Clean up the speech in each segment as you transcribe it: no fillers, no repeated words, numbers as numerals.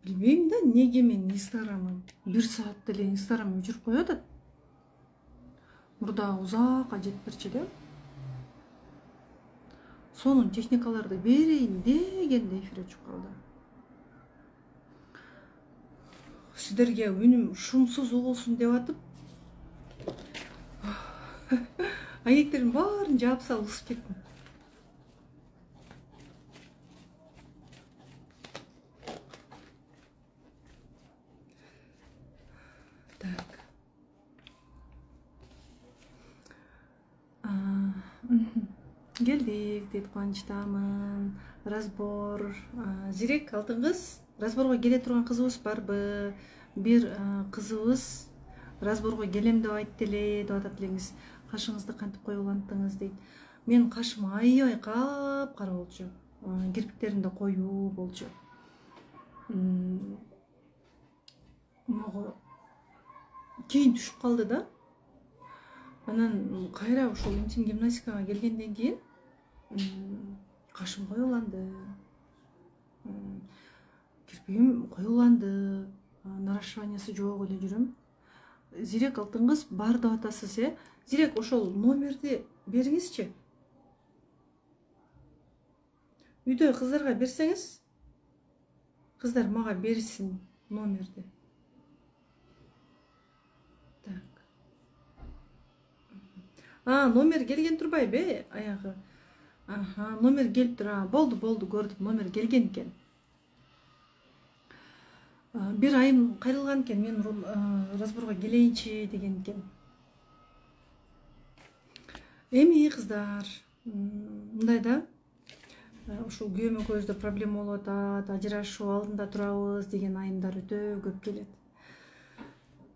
Билбейм да, неге менин инстаграмым 1 саат деле инстаграм өчүрүп коюп атат. Мурда узакка жетип берчи да. Сонун техникаларды берейин дегенде эфирге чыгып калды. Сиздерге үнүм шумсуз угулсун деп атып, аектердин баарын жаап салып ысып кеттим. Так. Келдик, дейт, кубанычтамын. Разбор. Зирек алтын кыз. Разборго келе турган кызыбыз барбы? Бир кызыбыз разборго келем деп айтты эле, деп атат элеңиз. Кашыңызды кантип коюп уланттыңыз дейт. Мен кашым аябай кап-кара болчу. Кирпиктеримде коюу болчу. Могу кийин түшүп калды да. Анан кайра ушул интим гимнастикага келгенден кийин кашым коюланды. Кирпигим коюланды. Наращиваниясы жок эле жүрөм. Зирек алтын кыз бар деп атасыз, Зирек ошол номерди бериңизчи. Үйдө кыздарга берсеңиз, кыздар мага берсин номерди. Так. Номер келген турбайбы, аягы. Номер келип тур. Болду, көрдүм, номер келген экен. Бир айым кайрылган экен, мен разборго келейинчи деген экен. Эми кыздар, мындай да, ушул күйөөм экөөбүздө проблема болуп атат, ажырашуу алдында турабыз деген айымдар өтө көп келет.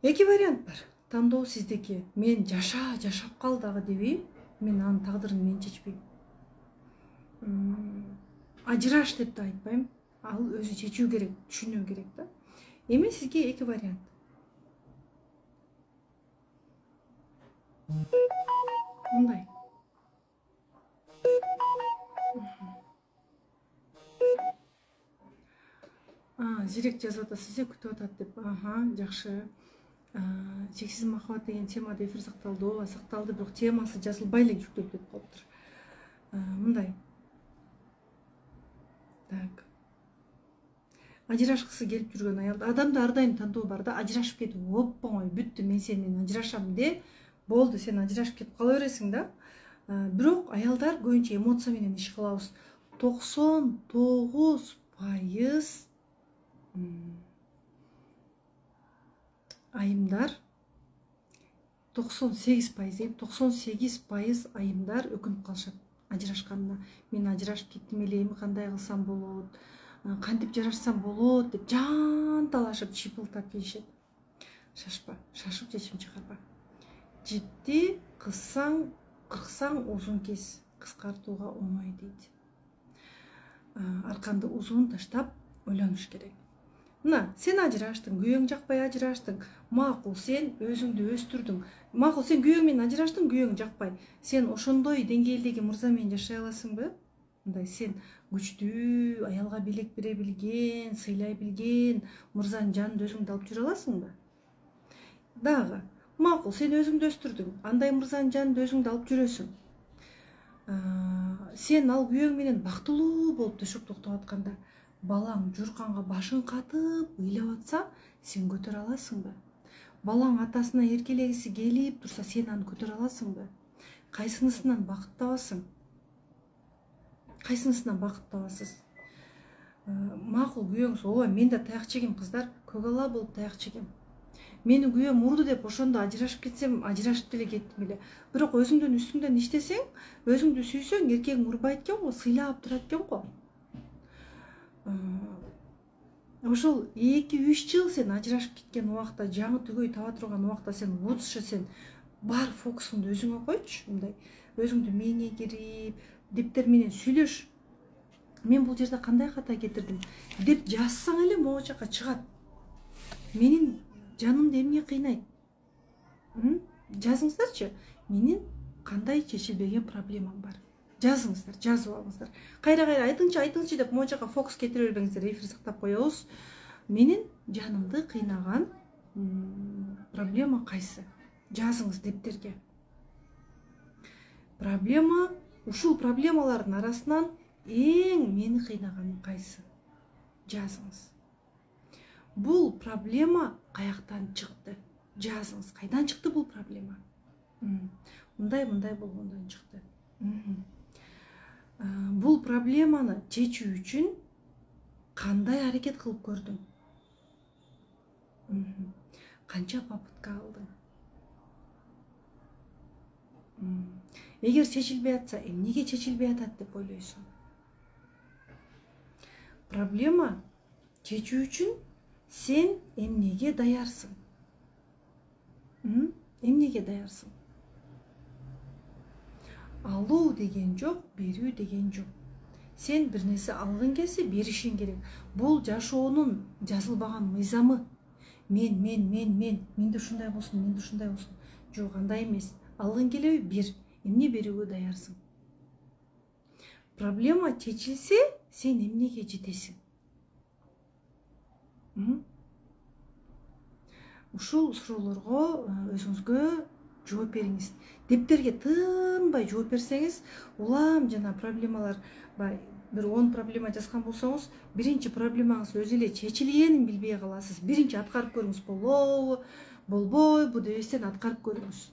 Эки вариант бар. Тандоо сиздики. Мен жашап кал дагы дебейм. Мен анын тагдырын мен чечпейм. Ажыраш деп да айтпайм. Ал өзү чечүү керек, түшүнүү керек да. Эми сизге эки вариант. Мындай. Зирек жазып атасыз, күтүп атат деп. Жакшы. Чексиз махаббат деген темада эфир сакталды, бирок темасы жазылбай эле жүктөп кетип калыптыр. Мындай. Так. Ажырашкысы келип жүргөн аял. Адамда ар дайым тандоо бар да, ажырашып кетип, оңой, бүттү, мен сени менен ажырашам де, болду, сен ажырашып кетип кала бересиң да. Бирок аялдар көбүнчө эмоция менен иш кылабыз. 99% айымдар, 98% айымдар өкүнүп калышат ажырашканына. Мен ажырашып кеттим эле, эми кандай кылсам болот, кантип жарашсам болот деп жанталашып чыйпылтап келишет. Шашпа, шашып чечим чыгарба. Жипти кыссаң, узун кес, кыскартууга оңой дейт. Арканды узун таштап ойлонуш керек. Мына, сен ажыраштың, күйөөң жакпай ажыраштың. Макул, сен өзүңдү өстүрдүң. Макул, сен күйөөң менен ажыраштың, күйөөң жакпай. Сен ошондой деңгээлдеги мырза менен жашай аласыңбы? Мындай сен күчтүү, аялга белек бере билген, сыйлай билген мырзанын жанын өзүңдө алып жүрө аласыңбы? Дагы, макул, сен өзүңдү өстүрдүң. Андай мырзанын жанын өзүңдө алып жүрөсүң. Сен ал күйөөң менен бактылуу болуп төшөктө уктап атканда, балаң журканга башын катып ыйлап атса, сен көтөрө аласыңбы? Балаң атасына эркелегиси келип турса, сен аны көтөрө аласыңбы? Кайсынысынан бакыттабасың? Кайсынысынан бакыттабасыз? Макул, күйөөңүз, ооба, мен да таяк чегем, кыздар, көк ала болуп таяк чегем. Мени күйөөм урду деп ошондо ажырашып кетсем, ажырашып деле кеттим эле. Бирок өзүңдүн үстүңдөн иштесең, өзүңдү сүйсөң, эркегиң урбайт экен го, сыйлап турат экен го. Ошол 2-3 жыл сен ажырашып кеткен убакта, жаңы түгөй таба турган убакта сен лучше сен бар фокусуңду өзүңө койчу, мындай өзүңдү мээңе кирип, дептер менен сүйлөш. Мен бул жерде кандай ката кетирдим деп жазсаң эле могу жака чыгат. Менин жанымды эмне кыйнайт? Жазыңыздарчы. Менин кандай чечилбеген проблемам бар? Жазыңыздар, жазып алыңыздар. Кайра айтыңчы деп могу жака фокус кетире бербеңиздер, эфир сактап коебуз. менин жанымды кыйнаган проблема кайсы? Жазыңыз дептерге. Проблема, ушул проблемалардын арасынан эң мени кыйнаганы кайсы? Жазыңыз. Бул проблема каяктан чыкты? Жазыңыз. Кайдан чыкты бул проблема? Мындай болгондон чыкты. Бул проблеманы чечүү үчүн кандай аракет кылып көрдүң? Канча попытка алдың? Эгер чечилбей атса, эмнеге чечилбей атат деп ойлойсуң? Проблема чечүү үчүн сен эмнеге даярсың? Эмнеге даярсың? Алуу деген жок, берүү деген жок. Сен бир нерсе алгың келсе, беришиң керек. Бул жашоонун жазылбаган мыйзамы. Менде ушундай болсун, менде ушундай болсун. Жок, андай эмес. Алгың келеби, бир. Эмне берүүгө даярсың? Проблема чечилсе, сен эмнеге жетесиң? Ушул суроолорго өзүңүзгө жооп бериңиз. Дептерге тынбай жооп берсеңиз, улам жана проблемалар, бир 10 проблема жазган болсоңуз, биринчи проблемаңыз өзү эле чечилгенин билбей каласыз. Биринчи аткарып көрүңүз, болобу, болбойбу дебестен аткарып көрүңүз.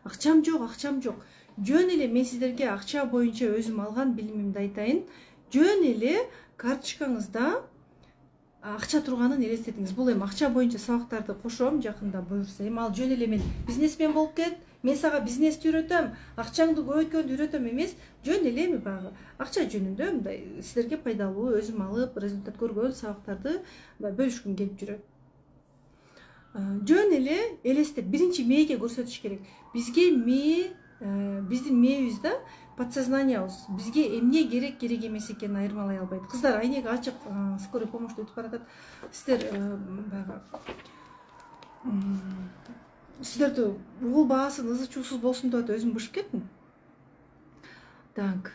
Акчам жок. Жөн эле мен сиздерге акча боюнча өзүм алган билимимди айтайын. Жөн эле карточкаңызда акча турганын элестетиңиз. Бул эми акча боюнча сабактарды кошом жакында буюрса. Эми ал жөн эле мен бизнесмен болуп кет, мен сага бизнести үйрөтөм, акчаңды көбөйткөндү үйрөтөм эмес. Жөн эле эми багы акча жөнүндө мындай сиздерге пайдалуу, өзүм алып результат көргөн сабактарды бөлүшкүм келип жүрөт. Жөн эле элестеп, биринчи мээге көрсөтүш керек. Бизге мээ, биздин мээбизде подсознаниябыз бизге эмне керек эмес экенин айырмалай албайт. Кыздар, айнеге ачык, скорый помощь өтүп баратат. Сиздерди угул баасын ызы чуусуз болсун деп өзүм бышып кеттим. Так.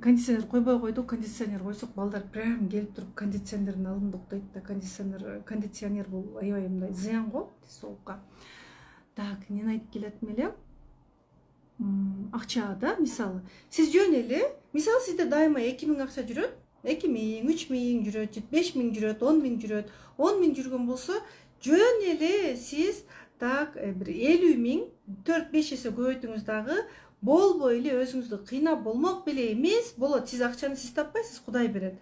Кондиционер койбой койдук, кондиционер койсок балдар прям келип туруп кондиционердин алдында уктайт да. Кондиционер бул аябай мындай зыян го соолукка. Так, эмнени айтып келатым эле? Акча да, мисалы. Сиз жөн эле, мисалы сизде дайыма 2000 акча жүрөт, 2000, 3000 жүрөт, 5000 жүрөт, 10000 жүрөт. 10000 жүргөн болсо, жөн эле сиз так бир 50000 4-5 эсе көбөйтүңүз дагы болбой эле өзүңүздү кыйнап болмок беле эмес, болот. Сиз акчаны сиз таппайсыз, Кудай берет.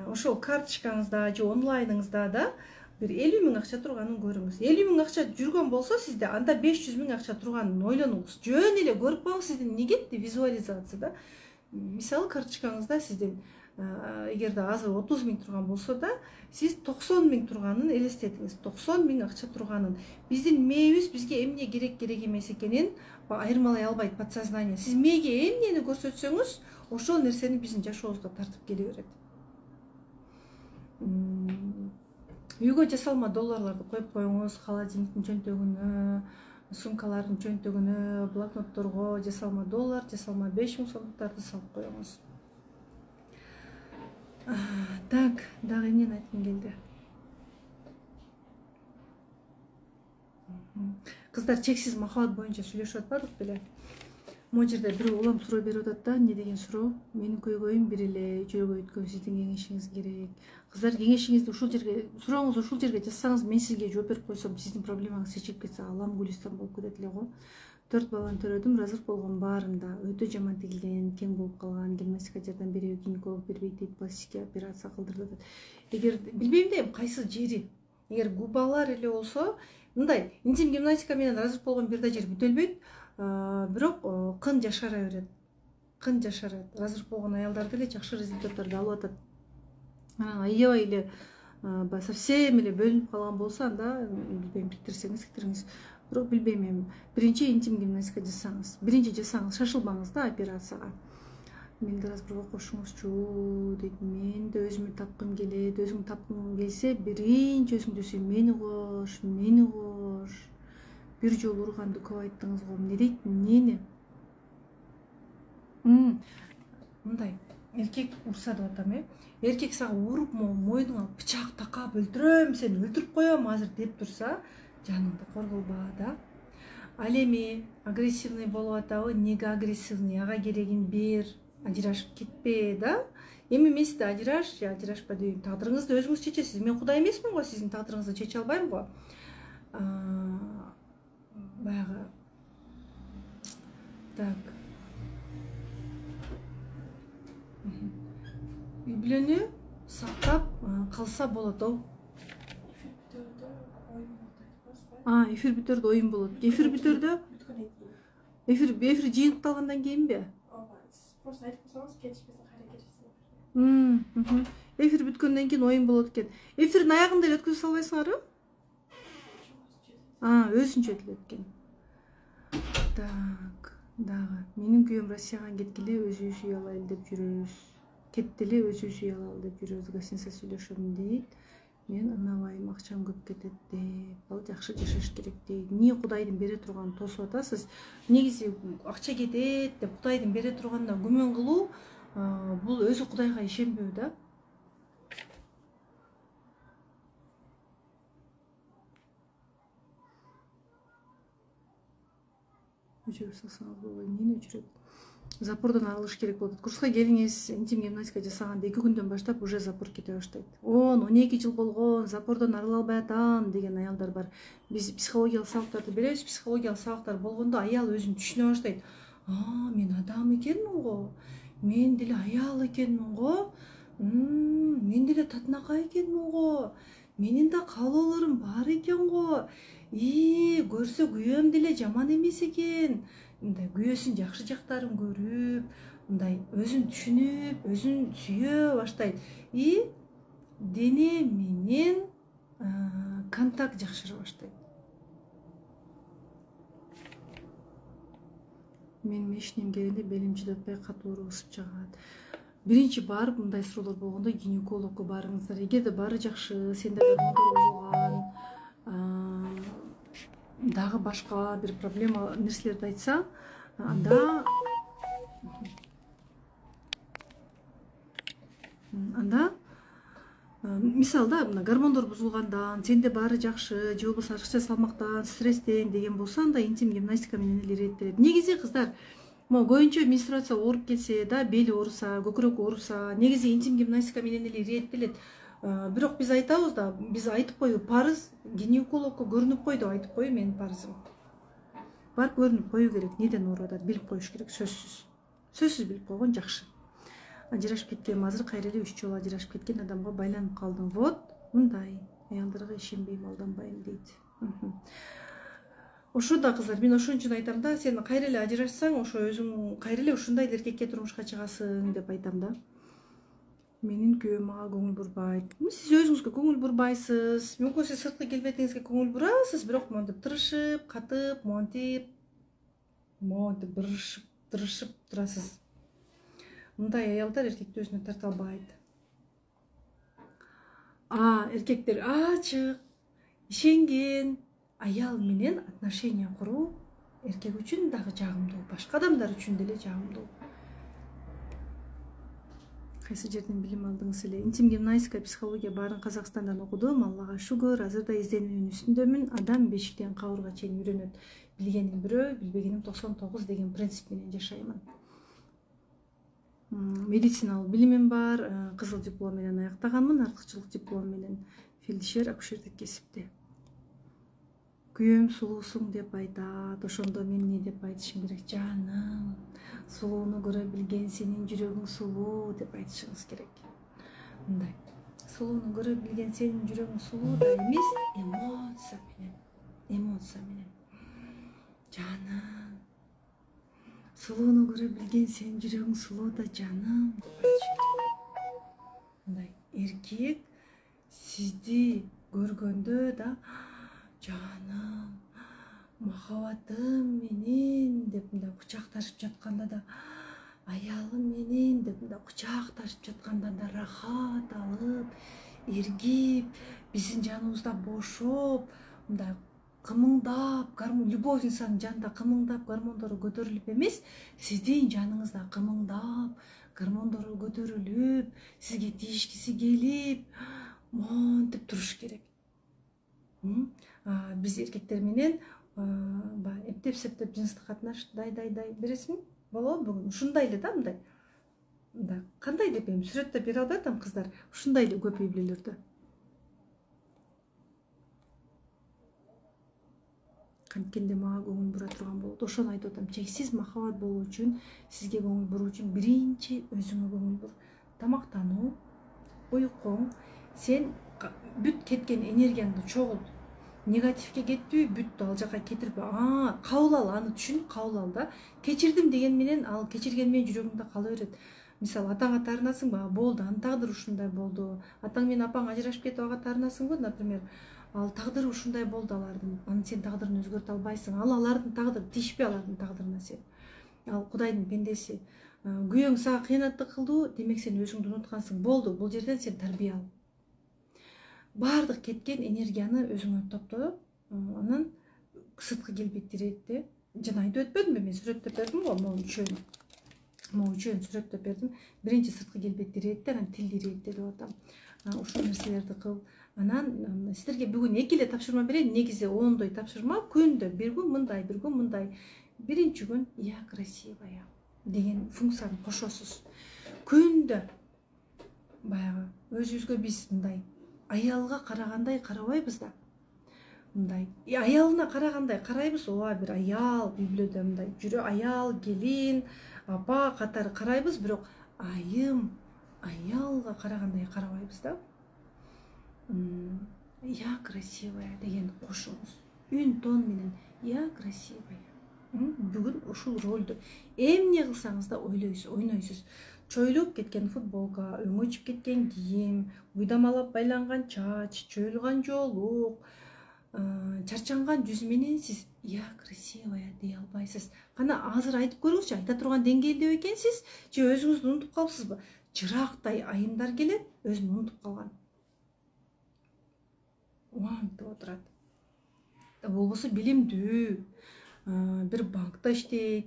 Ошол карточкаңызда же онлайныңызда да бир 50000 акча турганын көрүңүз. 50000 акча жүргөн болсо, сизде анда 500 000 акча турганын ойлонуңуз. Жөн эле көрүп коюңуз, сиздин эмне кетти? Визуализация да. Мисалы карточкаңызда сиздин эгерде азыр 30 000 турган болсо да, сиз 90 000 турганын элестетиңиз. 90 000 акча турганын. Биздин мээбиз бизге эмне керек эмес экенин айырмалай албайт подсознание. Сиз мээге эмнени көрсөтсөңүз, ошол нерсени биздин жашообузга тартып келе берет. Үйгө жасалма долларларды коюп коюңуз, холодильниктин чөнтөгүнө, сумкалардын чөнтөгүнө, блокнотторго жасалма доллар, жасалма 5000 сомдуктарды салып коюңуз. Так, дагы эмнени айткым келди? Кыздар, чексиз махабат боюнча сүйлөшүп атпадык беле? Могу жерде бирөө улам суроо берип атат да, эмне деген суроо? Менин көйгөйүм бир эле, жүрөгү өткөн, сиздин кеңешиңиз керек. Кыздар, кеңешиңизди ушул жерге, сурооңузду ушул жерге жазсаңыз, мен сизге жооп берип койсом, сиздин проблемаңыз чечилип кетсе, алам гулистан болуп кетет эле го. 4 баланы төрөдүм, разыр болгон баарында. Өтө жаман тигилген, кең болуп калган, гимнастика жардам береби, гинеколог бербейт дейт, пластика операция кылдырды. Эгер билбейм да кайсы жери, эгер губалар эле болсо, мындай интим гимнастика менен разыр болгон бир да жер бүтөлбөйт, бирок кын жашара берет. Кын жашарат. Разыр болгон аялдар деле жакшы результаттарды алып атат. Аябай эле совсем эле бөлүнүп калган болсо, анда билбейм, битирсеңиз, бирок билбейм эми. Биринчи интим гимнастика жасаңыз. Биринчи жасаңыз, шашылбаңыз да операцияга. Менди разырга кошуңузчу дейт. Мен да өзүмө тапкым келет. Өзүң тапкың келсе, биринчи өзүң десе, мени кош. Бир жолу урганды көп айттыңыз го. Эмне дейт? Эмнени? Мындай. эркек урса деп атам, эркек сага уруп мойнуңа бычак такап өлтүрөм, сени өлтүрүп коем азыр деп турса, жаныңды корголба да. Ал эми агрессивный болуп атабы, неге агрессивный, ага керегин бер, ажырашып кетпе да. Эми мен сизди ажыраш же ажырашпа дейм, тагдырыңызды өзүңүз чечесиз. Мен кудай эмесмин го, сиздин тагдырыңызды чече албайм го. Баягы так. Үй-бүлөнү сактап калса болот о. Эфир бүтөрдө оюн болот. Эфир бүтөрдө? Эфир жыйынтыкталгандан кийинби? Просто айтып койсоңуз кетишпесин кайра кетишсиң. Эфир бүткөндөн кийин оюн болот экен. Эфирдин аягында эле өткөзө салбайсыңарбы? Өзүнчө эле өткөн. Так, дагы. Менин күйөөм Россияга кеткиле, өзүбүз үй алайлы деп жүрөбүз. Кеттиле, өзүбүз үй алалы деп жүрөбүз. Гостиница сүйлөшөм дейт. Мен ынабайым, акчам көп кетет деп. Ал жакшы жашаш керек дейт. Эмне Кудайдын бере турганын тосуп атасыз? Негизи акча кетет деп Кудайдын бере турганына күмөн кылуу, бул өзү Кудайга ишенбөө да. Өчүрүп салсаңыз болбойт, эмнени өчүрөт? Запордон арылыш керек болот. Курска келиңиз, интим гимнастика жасаганда 2 күндөн баштап уже запор кете баштайт. 10-12 жыл болгон, запордон арыла албай атам деген аялдар бар. Биз психологиялык сабактарды беребиз. Психологиялык сабактар болгондо аял өзүн түшүнө баштайт. Мен адам экенмин го. Мен деле аял экенмин го. Мен деле татынакай экенмин го. Менин да каалоолорум бар экен го. Көрсө күйөөм деле жаман эмес экен. Мындай күйөөсүн жакшы жактарын көрүп, мындай өзүн түшүнүп, өзүн сүйө баштайт. Дене менен контакт жакшыра баштайт. Мен ишинен келгенде белим чыдатпай катуу ысып чыгат. Биринчи барып мындай суроолор болгондо гинекологко барыңыздар. Эгерде баары жакшы, сенде гормондор бузулган, дагы башка бир проблема нерселерди айтса, анда мисалда мына гормондор бузулгандан, сенде баары жакшы, же болбосо артыкча салмактан, стресстен деген болсо, анда интим гимнастика менен эле иреттелет. Негизи кыздар, көбүнчө менструация ооруп келсе да, бели ооруса, көкүрөк ооруса, негизи интим гимнастика менен эле иреттелет. Бирок биз айтабыз да, биз айтып коебуз, парыз гинекологко көрүнүп кой деп айтып коебуз, менин парызым. Барып көрүнүп коюу керек, неден ооруп атат, билип коюш керек, сөзсүз. Сөзсүз билип койгон жакшы. Ажырашып кеткем, азыр кайра эле 3 жолу ажырашып кеткен адамга байланып калдым. Вот, мындай. Аялдарга ишенбейм, алданбайм дейт. Ошо да кыздар, мен ошон үчүн айтам да, сен кайра эле ажырашсаң, ошо өзүң кайра эле ушундай эркекке турмушка чыгасың деп айтам да. Менин күйөөм мага көңүл бурбайт. Сиз өзүңүзгө көңүл бурбайсыз. Мүмкүн сиз сырткы келбетиңизге көңүл бурасыз, бирок монтип тырышып, катып, монтип тырышып турасыз. Мындай аялдар эркекти өзүнө тарта албайт. Эркектер ачык, ишенген аял менен отношения куруу эркек үчүн дагы жагымдуу, башка адамдар үчүн деле жагымдуу. Кайсы жерден билим алдыңыз эле? Интим гимнастика, психология баарын Казакстандан окудум. Аллага шүгүр, азырда изденүүнүн үстүндөмүн. Адам бешиктен кабырга чейин үйрөнөт. Билгеним бирөө, билбегеним 99 деген принцип менен жашаймын. Медициналык билимим бар, кызыл диплом менен аяктаганмын, артыкчылык диплом менен фельдшер, акушердик кесипте. Күйөөм сулуусуң деп айтат. Ошондо мен эмне деп айтышым керек? Жаным, сулууну көрө билген сенин жүрөгүң сулуу деп айтышыңыз керек. Мындай. Сулууну көрө билген сенин жүрөгүң сулуу да эмес, эмоция менен. Жаным, сулууну көрө билген сенин жүрөгүң сулуу да жаным деп айтышым керек. Мындай. Эркек сизди көргөндө да жаным, махаббатым менен деп мындай кучакташып жатканда да, аялым менен деп мындай кучакташып жатканда да рахат алып, эргип, биздин жаныбызда бошоп, мындай кымыңдап, любовницанын жанында кымыңдап, гормондору көтөрүлүп эмес, сиздин жаныңызда кымыңдап, гормондору көтөрүлүп, сизге тийишкиси келип, монтип туруш керек. Биз эркектер менен эптеп-септеп жыныстык катнаш дай бересиңби? Болобу бүгүн? Ушундай эле да, мындай. Кандай деп эми сүрөттөп бере албай атам кыздар. Ушундай эле көпөй билелер да. Канткенде мага көңүл бура турган болот. Ошону айтып атам. Чексиз махабат болуу үчүн, сизге көңүл буруу үчүн биринчи өзүңө көңүл бур. Тамактануу, уйкуң, сен бүт кеткен энергияңды чогулт. Негативке кетпей, бүттү ал жака кетирбе. Кабыл ал, аны түшүн, кабыл ал да. Кечирдим деген менен, ал кечирген менен жүрөгүңдө кала берет. Мисалы, атаңа таарынасыңбы? Болду, анын тагдыры ушундай болду. Атаң менен апаң ажырашып кетип ага таарынасыңбы? Например, ал тагдыры ушундай болду алардын. Аны сен тагдырын өзгөртө албайсың. Ал алардын тагдыры, тиешпе алардын тагдырына сен. Ал Кудайдын пендеси. Күйөөң сага кыянаттык кылды, демек сен өзүңдү унуткансың. Болду, бул жерден сен тарбия ал. Бардык кеткен энергияны өзүңө топтоо, анан сырткы келбеттирет. Жана айтып өтпөдүмбү, мен сүрөттөп бердим го, могу үчөөнү сүрөттөп бердим. Биринчи сырткы келбетти иретти, анан тилди иретти деп атам. Ушул нерселерди кыл. Анан силерге бүгүн 2 эле тапшырма берейин. Негизи 10дой тапшырма, күндө бир күн мындай, бир күн мындай. Биринчи күн я красивая деген функцияны кошосуз. Күндө баягы өзүбүзгө биз мындай аялга карагандай карабайбыз да. Мындай аялына карагандай карайбыз, бир аял үй бүлөдө мындай жүрө аял, келин, апа катары карайбыз, бирок айым, аялга карагандай карабайбыз да. Я красивая деген кошуңуз. Үн тон менен я красивая. Бүгүн ушул ролду эмне кылсаңыз да ойнойсуз. Чойлуп кеткен футболка, өңөчүп кеткен кийим, уйдамалап байланган чач, чоюлган жоолук, чарчанган жүз менен сиз я красивая дей албайсыз. Кана азыр айтып көрүңүзчү, айта турган деңгээлде экенсиз, же өзүңүздү унутуп калыпсызбы? Чырактай айымдар келет, өзүн унутуп калган. Деп отурат. Болбосо билимдүү, бир банкта иштейт,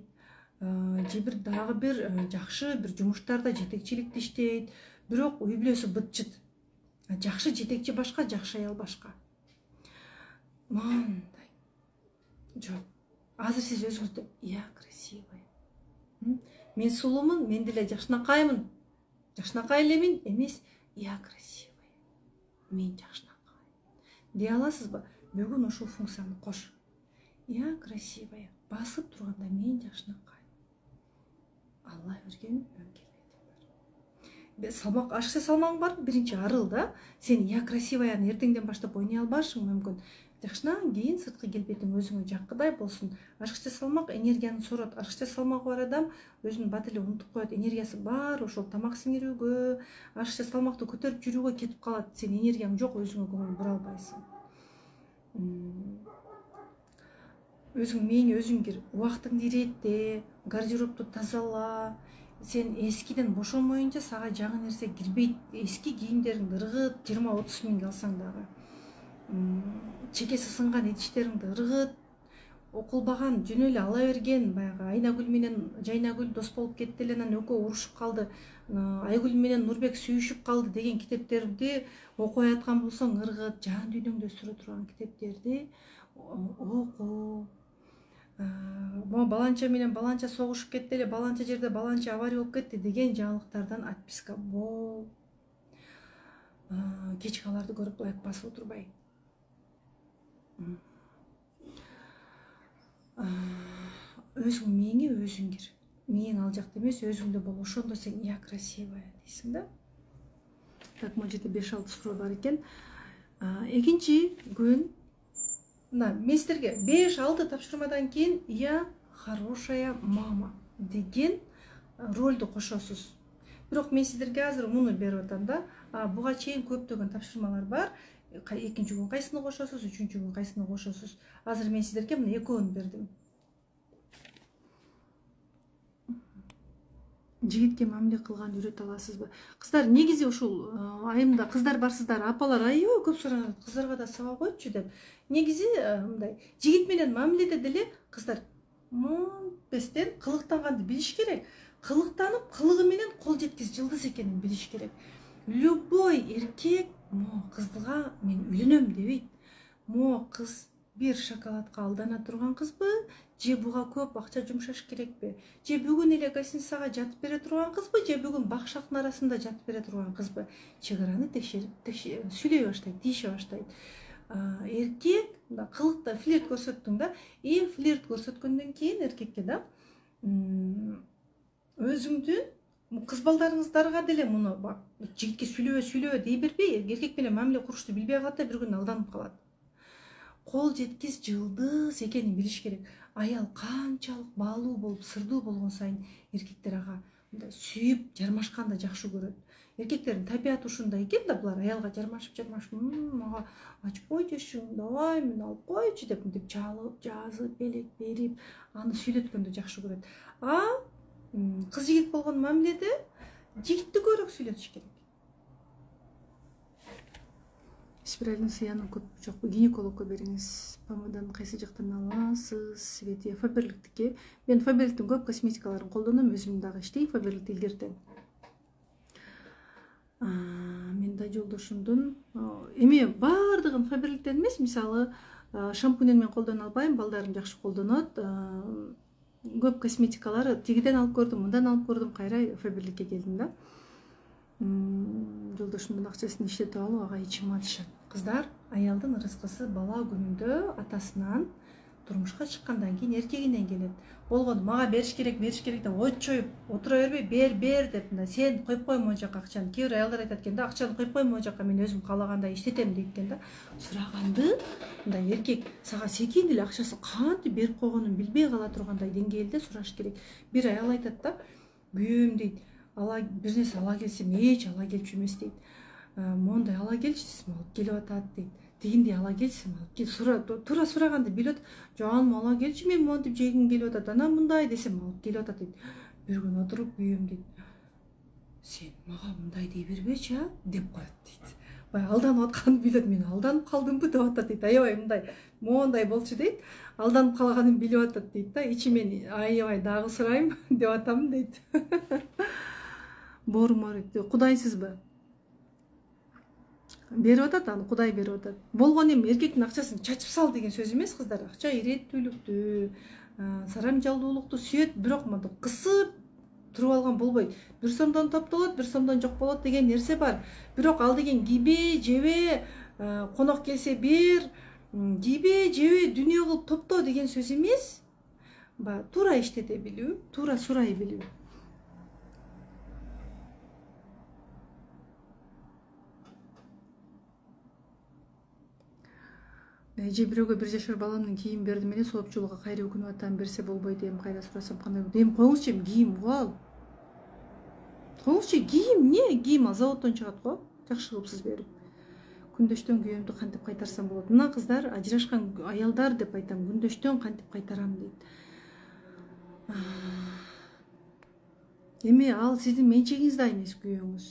же бир дагы бир жакшы бир жумуштарда жетекчиликти иштейт, бирок үй бүлөсү бытчыт. Жакшы жетекчи башка, жакшы аял башка. Мындай. Жок. Азыр сиз өзүңүздү я красивая. Мен сулуумун, мен деле жакшынакаймын. Жакшынакай элемин эмес, я красивая. Мен жакшынакай. Дей аласызбы? Бүгүн ушул функцияны кош. Я красивая. Басып турганда мен жакшынакай. Алла берген келбетим. Салмак, ашыкча салмагың бар, биринчи арыл да. Сен я красиваяны эртеңден баштап ойной албашың мүмкүн. Жакшынан кийин сырткы келбетиң өзүңө жаккыдай болсун. Ашыкча салмак энергияны сорот. Ашыкча салмагы бар адам өзүнүн бат эле унутуп коет. Энергиясы баары ошол тамак сиңирүүгө, ашыкча салмакты көтөрүп жүрүүгө кетип калат. Сен энергияң жок, өзүңө көңүл бура албайсың. Өзүң мээңе өзүң кир, убактыңды иретте, гардеробду тазала. Сен эскиден бошомоюнча сага жаңы нерсе кирбейт. Эски кийимдериңди ыргыт, 20-30 миңге алсаң дагы. Чекеси сынган идиштериңди ыргыт. Окулбаган, жөн эле ала берген, баягы Айнагүл менен Жайнагүл дос болуп кетти эле, анан экөө урушуп калды. Айгүл менен Нурбек сүйүшүп калды деген китептерди окуй аткан болсоң ыргыт, жан дүйнөңдө өстүрө турган китептерди оку. Mo баланча менен баланча согушуп кетти эле, баланча жерде баланча авария болуп кетти деген жаңылыктардан отписка бол. Кечки аларды көрүп лайк басып отурбай. Өзүң мээңе өзүң кир. Мээң ал жакта эмес, өзүңдө бол. Ошондо сен я красивая дейсиң да. Так, могу жерде 5-6 суроо бар экен. Экинчи күн мен силерге 5-6 тапшырмадан кийин я хорошая мама деген ролду кошосуз. Бирок мен силерге азыр муну берип атам да. Буга чейин көптөгөн тапшырмалар бар. Экинчи күн кайсыны кошосуз, үчүнчү күн кайсыны кошосуз. Азыр мен силерге мына экөөнү бердим. Жигитке мамиле кылганды үйрөтө аласызбы? Кыздар, негизи ушул айымда кыздар барсыздар, апалар аябай көп суранат, кыздарга да саба койчу деп. Негизи мындай, жигит менен мамиледе деле кыздар монтпестен кылыктанганды билиш керек. кылыктанып кылыгы менен кол жеткиз жылдыз экенин билиш керек. Любой эркек могу кызга мен үйлөнөм дебейт. Могу кыз бир шоколадка алдана турган кызбы, же буга көп акча жумшаш керекпи, же бүгүн эле гостиницага жатып бере турган кызбы, же бүгүн бакшактын арасында жатып бере турган кызбы, чек араны текшерип сүйлөй баштайт, тийише баштайт. Эркек да кылыкта флирт көрсөттүң да, флирт көрсөткөндөн кийин эркекке да өзүңдүн кыз балдарыңыздарга деле муну жигитке сүйлөбө дей бербей, эркек менен мамиле курушту билбей калат да бир күнү алданып калат. Кол жеткиз жылдыз экенин билиш керек. Аял канчалык баалуу болуп, сырдуу болгон сайын эркектер ага мындай сүйүп, жармашканды жакшы көрөт. Эркектердин табияты ушундай экен да, булар аялга жармашып, мага ачып койчу, давай мени алып койчу деп мынтип чалып, жазып, белек берип, аны сүйлөткөндү жакшы көрөт. Кыз жигит болгон мамиледе жигитти көбүрөөк сүйлөтүш керек. Спиральный сыянын көп жокпу, гинекологко бериңиз. Помаданы кайсы жактан аласыз? Светия Фаберликтики. Мен Фаберликтин көп косметикаларын колдоном, өзүм дагы иштейм Фаберликти илгертем. Мен да жолдошумдун эми баардыгын Фаберликтен эмес, мисалы шампунен мен колдоно албайм, балдарым жакшы колдонот. Көп косметикалар тигиден алып көрдүм, мындан алып көрдүм, кайра Фаберликке келдим да. Жолдошумдун акчасын иштетип алып, ага ичим атышат. Кыздар, аялдын ырыскысы бала күнүндө атасынан турмушка чыккандан кийин эркегинен келет. Болгону мага бериш керек деп ойчоюп отура бербей, бер деп мындай сен коюп кой могу жака акчаны. Кээ бир аялдар айтат экен да, акчаны коюп кой могу жака, мен өзүм каалагандай иштетем дейт экен да. Сураганды мындай эркек сага секин эле акчасын кантип берип койгонун билбей кала тургандай деңгээлде сураш керек. Бир аял айтат да, күйөөм дейт, бир нерсе ала келсем эч ала келчү эмес дейт. Мондай ала келчи десем алып келип атат дейт. Дегиндей ала келсем алып кел, туура сураганды билет. Жаным ала келчи, мен монтип жегим келип атат. Анан мындай десем алып келип атат дейт. Бир күн отуруп күйөөм дейт, сен мага мындай дей бербечи деп коет дейт. Бай алданып атканын билет, мен алданып калдымбы деп атат дейт. Аябай мындай моундай болчу дейт. Алданып калганын билип атат дейт да. Ичимен аябай дагы сурайм деп атам дейт. Борумар кудайсызбы? Берип атат, аны Кудай берип атат. Болгон эми эркектин акчасын чачып сал деген сөз эмес, кыздар. Акча иреттүүлүктү, сарамжалдуулукту сүйөт, бирок мындай кысып туруп алган болбойт. Бир сомдон топтолот, бир сомдон жок болот деген нерсе бар. Бирок ал деген кийбе, жебе, конок келсе бир, кийбе, жебе, дүнүйө кылып топтоо деген сөз эмес. Туура иштете билүү, туура сурай билүү. Же бирөөгө 1 жашар баламдын кийим бердим эле, соопчулукка кайра өкүнүп атам, берсе болбойт, эми кайра сурасам кандай болот? Эми коюңузчу, эми кийим го ал. Коюңузчу, кийим эмне? Кийим ал заводдон чыгат го. Жакшы кылыпсыз берип. Күндөштөн күйөөмдү кантип кайтарсам болот? Мына кыздар, ажырашкан аялдар деп айтам, күндөштөн кантип кайтарам дейт. Эми ал сиздин менчигиңиз да эмес күйөөңүз.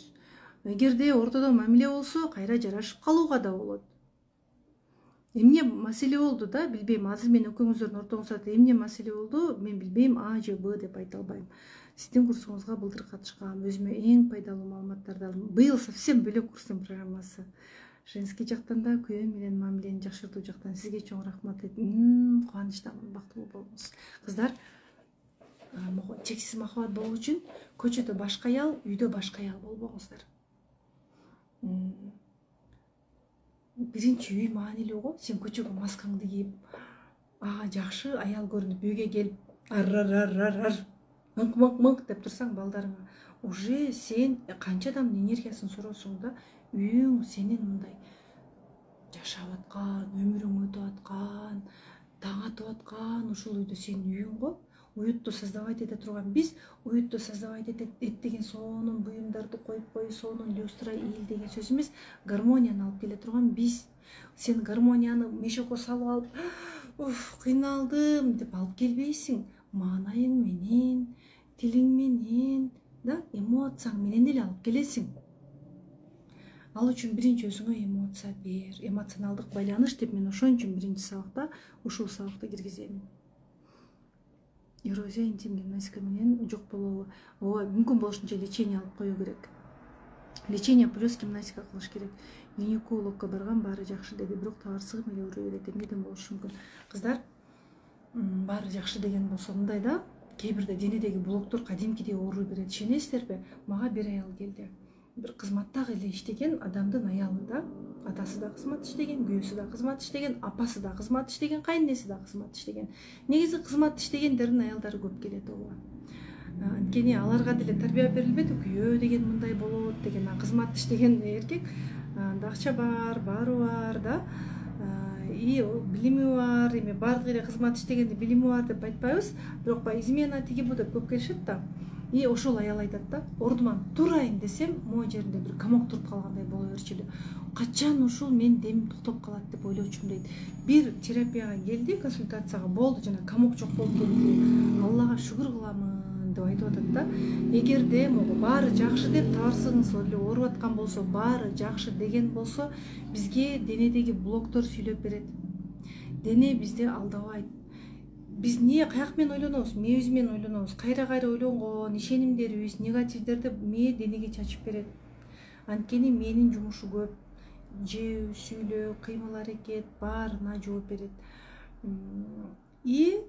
Эгерде ортодо мамиле болсо, кайра жарашып калууга да болот. Эмне маселе болду да, билбейм. Азыр мен экөөңүздөрдүн ортоңузда эмне маселе болду, мен билбейм, А же Б деп айта албайм. Сиздин курсуңузга былтыр катышкам, өзүмө эң пайдалуу маалыматтарды алдым. Быйыл совсем бөлөк курстун программасы. Женский жактан да, күйөө менен мамилени жакшыртуу жактан сизге чоң рахмат айтам. Кубанычтамын, бактылуу болуңуз. Кыздар, чексиз махабат болуу үчүн көчөдө башка аял, үйдө башка аял болбоңуздар. Биринчи үй маанилүү го. Сен көчөгө маскаңды кийип, ага жакшы аял көрүнүп, үйгө келип, ар мыңк деп турсаң балдарыңа, уже сен канча адамдын энергиясын суросуң да, үйүң сенин мындай жашап аткан, өмүрүң өтүп аткан, таң атып аткан ушул үйдө сенин үйүң го. Уютту создавать эте турган биз, уютту создавать этеген сонун буюмдарды коюп, сонун люстра ил деген сөз эмес, гармонияны алып келе турган биз. Сен гармонияны мешокко салып алып, кыйналдым деп алып келбейсиң. Маанайың менен, тилиң менен, да, эмоцияң менен эле алып келесиң. Ал үчүн биринчи өзүңө эмоция бер, эмоционалдык байланыш деп мен ошон үчүн биринчи сабакта ушул сабакты киргиземин. эрозия интим гимнастика менен жок болобу. Ооба мүмкүн болушунча лечение алып коюу керек. Лечение плюс гимнастика кылыш керек. Гинекологко барган баары жакшы деди, бирок табарсызым эле ооруй берет. Эмнеден болушу мүмкүн? Кыздар, баары жакшы деген болсо мындай да, кээ бирде денедеги блоктор кадимкидей ооруй берет. Ишенесиздерби? Мага бир аял келди. Бир кызматтагы эле иштеген адамдын аялы да, атасы да кызмат иштеген, күйөөсү да кызмат иштеген, апасы да кызмат иштеген, кайненеси да кызмат иштеген. Негизи кызмат иштегендердин аялдары көп келет ооба. Анткени аларга деле тарбия берилбеди, күйөө деген мындай болот деген, кызмат иштеген эркек анда акча бар, баары бар да, и билими бар, эми баардык эле кызмат иштегенде билими бар деп айтпайбыз, бирок баягы измена тиги бу деп көп келишет да. И ошол аял айтат да, ордуман турайын десем, могу жеринде бир комок туруп калгандай боло берчүлү. Качан ушул мен демим токтоп калат деп ойлочумун дейт. Бир терапияга келди, консультацияга, болду, жана комок жок болуп кетти. Аллага шүгүр кыламын деп айтып атат да. Эгерде могу баары жакшы деп табарсыңыз эле ооруп аткан болсо, баары жакшы деген болсо, бизге денедеги блоктор сүйлөп берет. Дене бизди алдабайт. Биз эмне каяк менен ойлонобуз, мээбиз менен ойлонобуз. Кайра-кайра ойлонгон ишенимдерибиз, негативдерди мээ денеге чачып берет. Анткени мээнин жумушу көп. Жөө, сүйлөө, кыймыл-аракет баарына жооп берет. И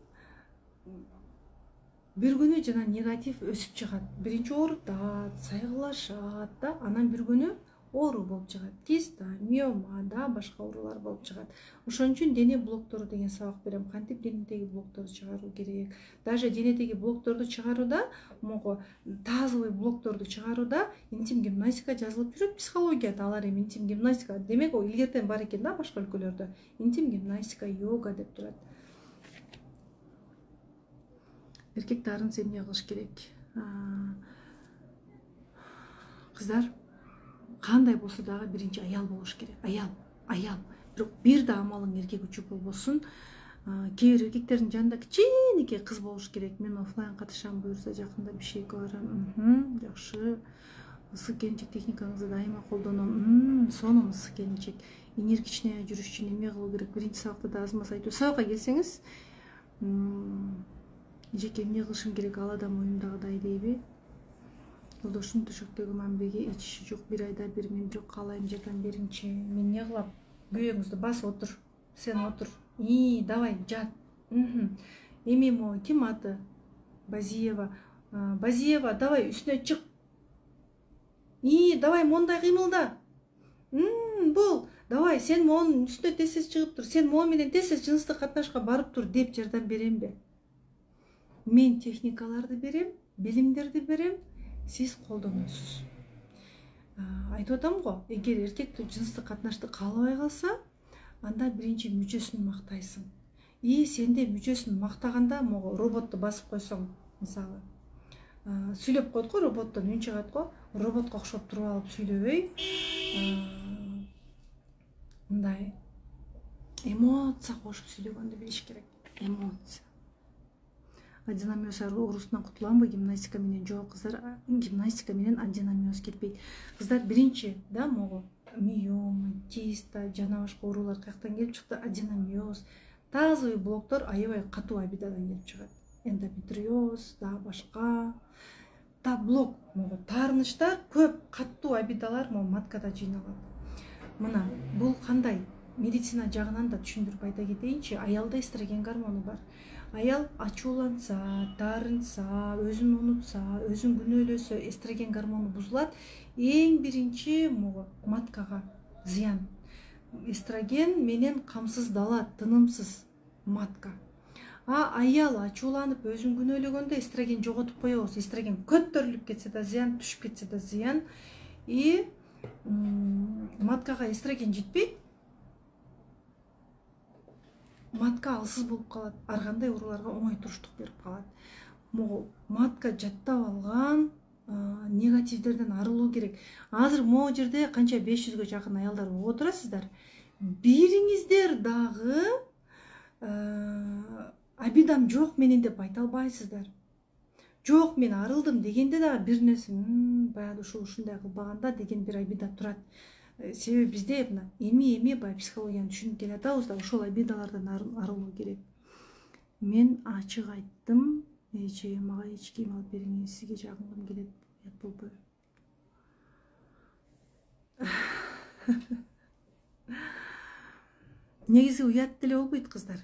бир күнү жана негатив өсүп чыгат. Биринчи оорутат, сайгылашат да, анан бир күнү оору болуп чыгат. Киста, миома да, башка оорулар болуп чыгат. Ошон үчүн дене блоктору деген сабак берем. Кантип денедеги блокторду чыгаруу керек? Даже денедеги блокторду чыгарууда, могу тазовый блокторду чыгарууда интим гимнастика жазылып жүрөт психологияда. Алар эми интим гимнастика, демек ол илгертен бар экен да башка өлкөлөрдө. Интим гимнастика, йога деп турат. Эркек дарынса эмне кылыш керек? Кыздар, кандай болсо дагы биринчи аял болуш керек. Аял. Бирок бир да амалың эркек үчүн болбосун. Кээ бир эркектердин жанында кичинекей кыз болуш керек. Мен офлайн катышам, буюрса жакында бишкекке барам. Жакшы. Ысык келинчек техникаңызды дайыма колдоном. Сонун ысык келинчек. Энергичный жүрүш үчүн эмне кылуу керек? Биринчи сабакта да азмас айтуу. Сабакка келсеңиз, жеке эмне кылышым керек, ал адам оюмдагыдай дейби? Жолдошум төшөктөгү мамбеге ичиши жок, бир айда бир мен бирок каалайм жардам беринчи. Мен эмне кылам? Күйөөңүздү бас, отур. Сен отур. Давай жат. Эми могу ким аты? Базиева. Базиева, давай үстүнө чык. Давай мондай кыймылда. Бул, давай сен монун үстүнө тез чыгып тур. Сен мон менен тез жыныстык катнашка барып тур деп жардам беремби? Мен техникаларды берем, билимдерди берем, сиз колдоносуз. Айтып атам го, эгер эркек жыныстык катнашты каалабай калса, анда биринчи мүчөсүн мактайсың. Сенде мүчөсүн мактаганда, могу роботту басып койсоң, мисалы, сүйлөп койт го, роботтон үн чыгат го, роботко окшоп туруп алып сүйлөбөй, мындай эмоция кошуп сүйлөгөндү билиш керек. Эмоция. Аденомиоз оорусунан кутуламбы гимнастика менен? Жок, кыздар, гимнастика менен аденомиоз кетпейт. Кыздар, биринчи да могу миома, киста, жана башка оорулар каяктан келип чыкты? Аденомиоз. Тазовый блоктор аябай катуу абидадан келип чыгат. Эндометриоз, да башка. Блок могу таарынычтар көп катуу абидалар могу маткада жыйналат. Мына, бул кандай? Медицина жагынан да түшүндүрүп айта кетейинчи. Аялда эстроген гормону бар. Аял ачууланса, таарынса, өзүн унутса, өзүн күнөөлөсө, эстроген гормону бузулат. Эң биринчи могу маткага зыян. Эстроген менен камсыздалат, тынымсыз матка. Аял ачууланып, өзүн күнөөлөгөндө эстроген жоготуп коебуз. Эстроген көтөрүлүп кетсе да зыян, түшүп кетсе да зыян. Маткага эстроген жетпейт. Матка алсыз болуп калат, ар кандай ооруларга оңой туруштук берип калат. Могу матка жаттап алган негативдерден арылуу керек. Азыр могу жерде канча 500гө жакын аялдар болуп отурасыздар. Бириңиздер дагы абидам жок менен деп айта албайсыздар. Жок, мен арылдым дегенде дагы бир нерсе, баягы ушундай кылбаганда деген бир абида турат. Себеби бизде эми баягы психологияны түшүнүп келатабыз да, ошол абидалардан арылуу керек. Мен ачык айттым, эже мага эч кийим алып бериңиз, сизге жагынгым келет, уят болбой. Негизи уят деле болбойт кыздар.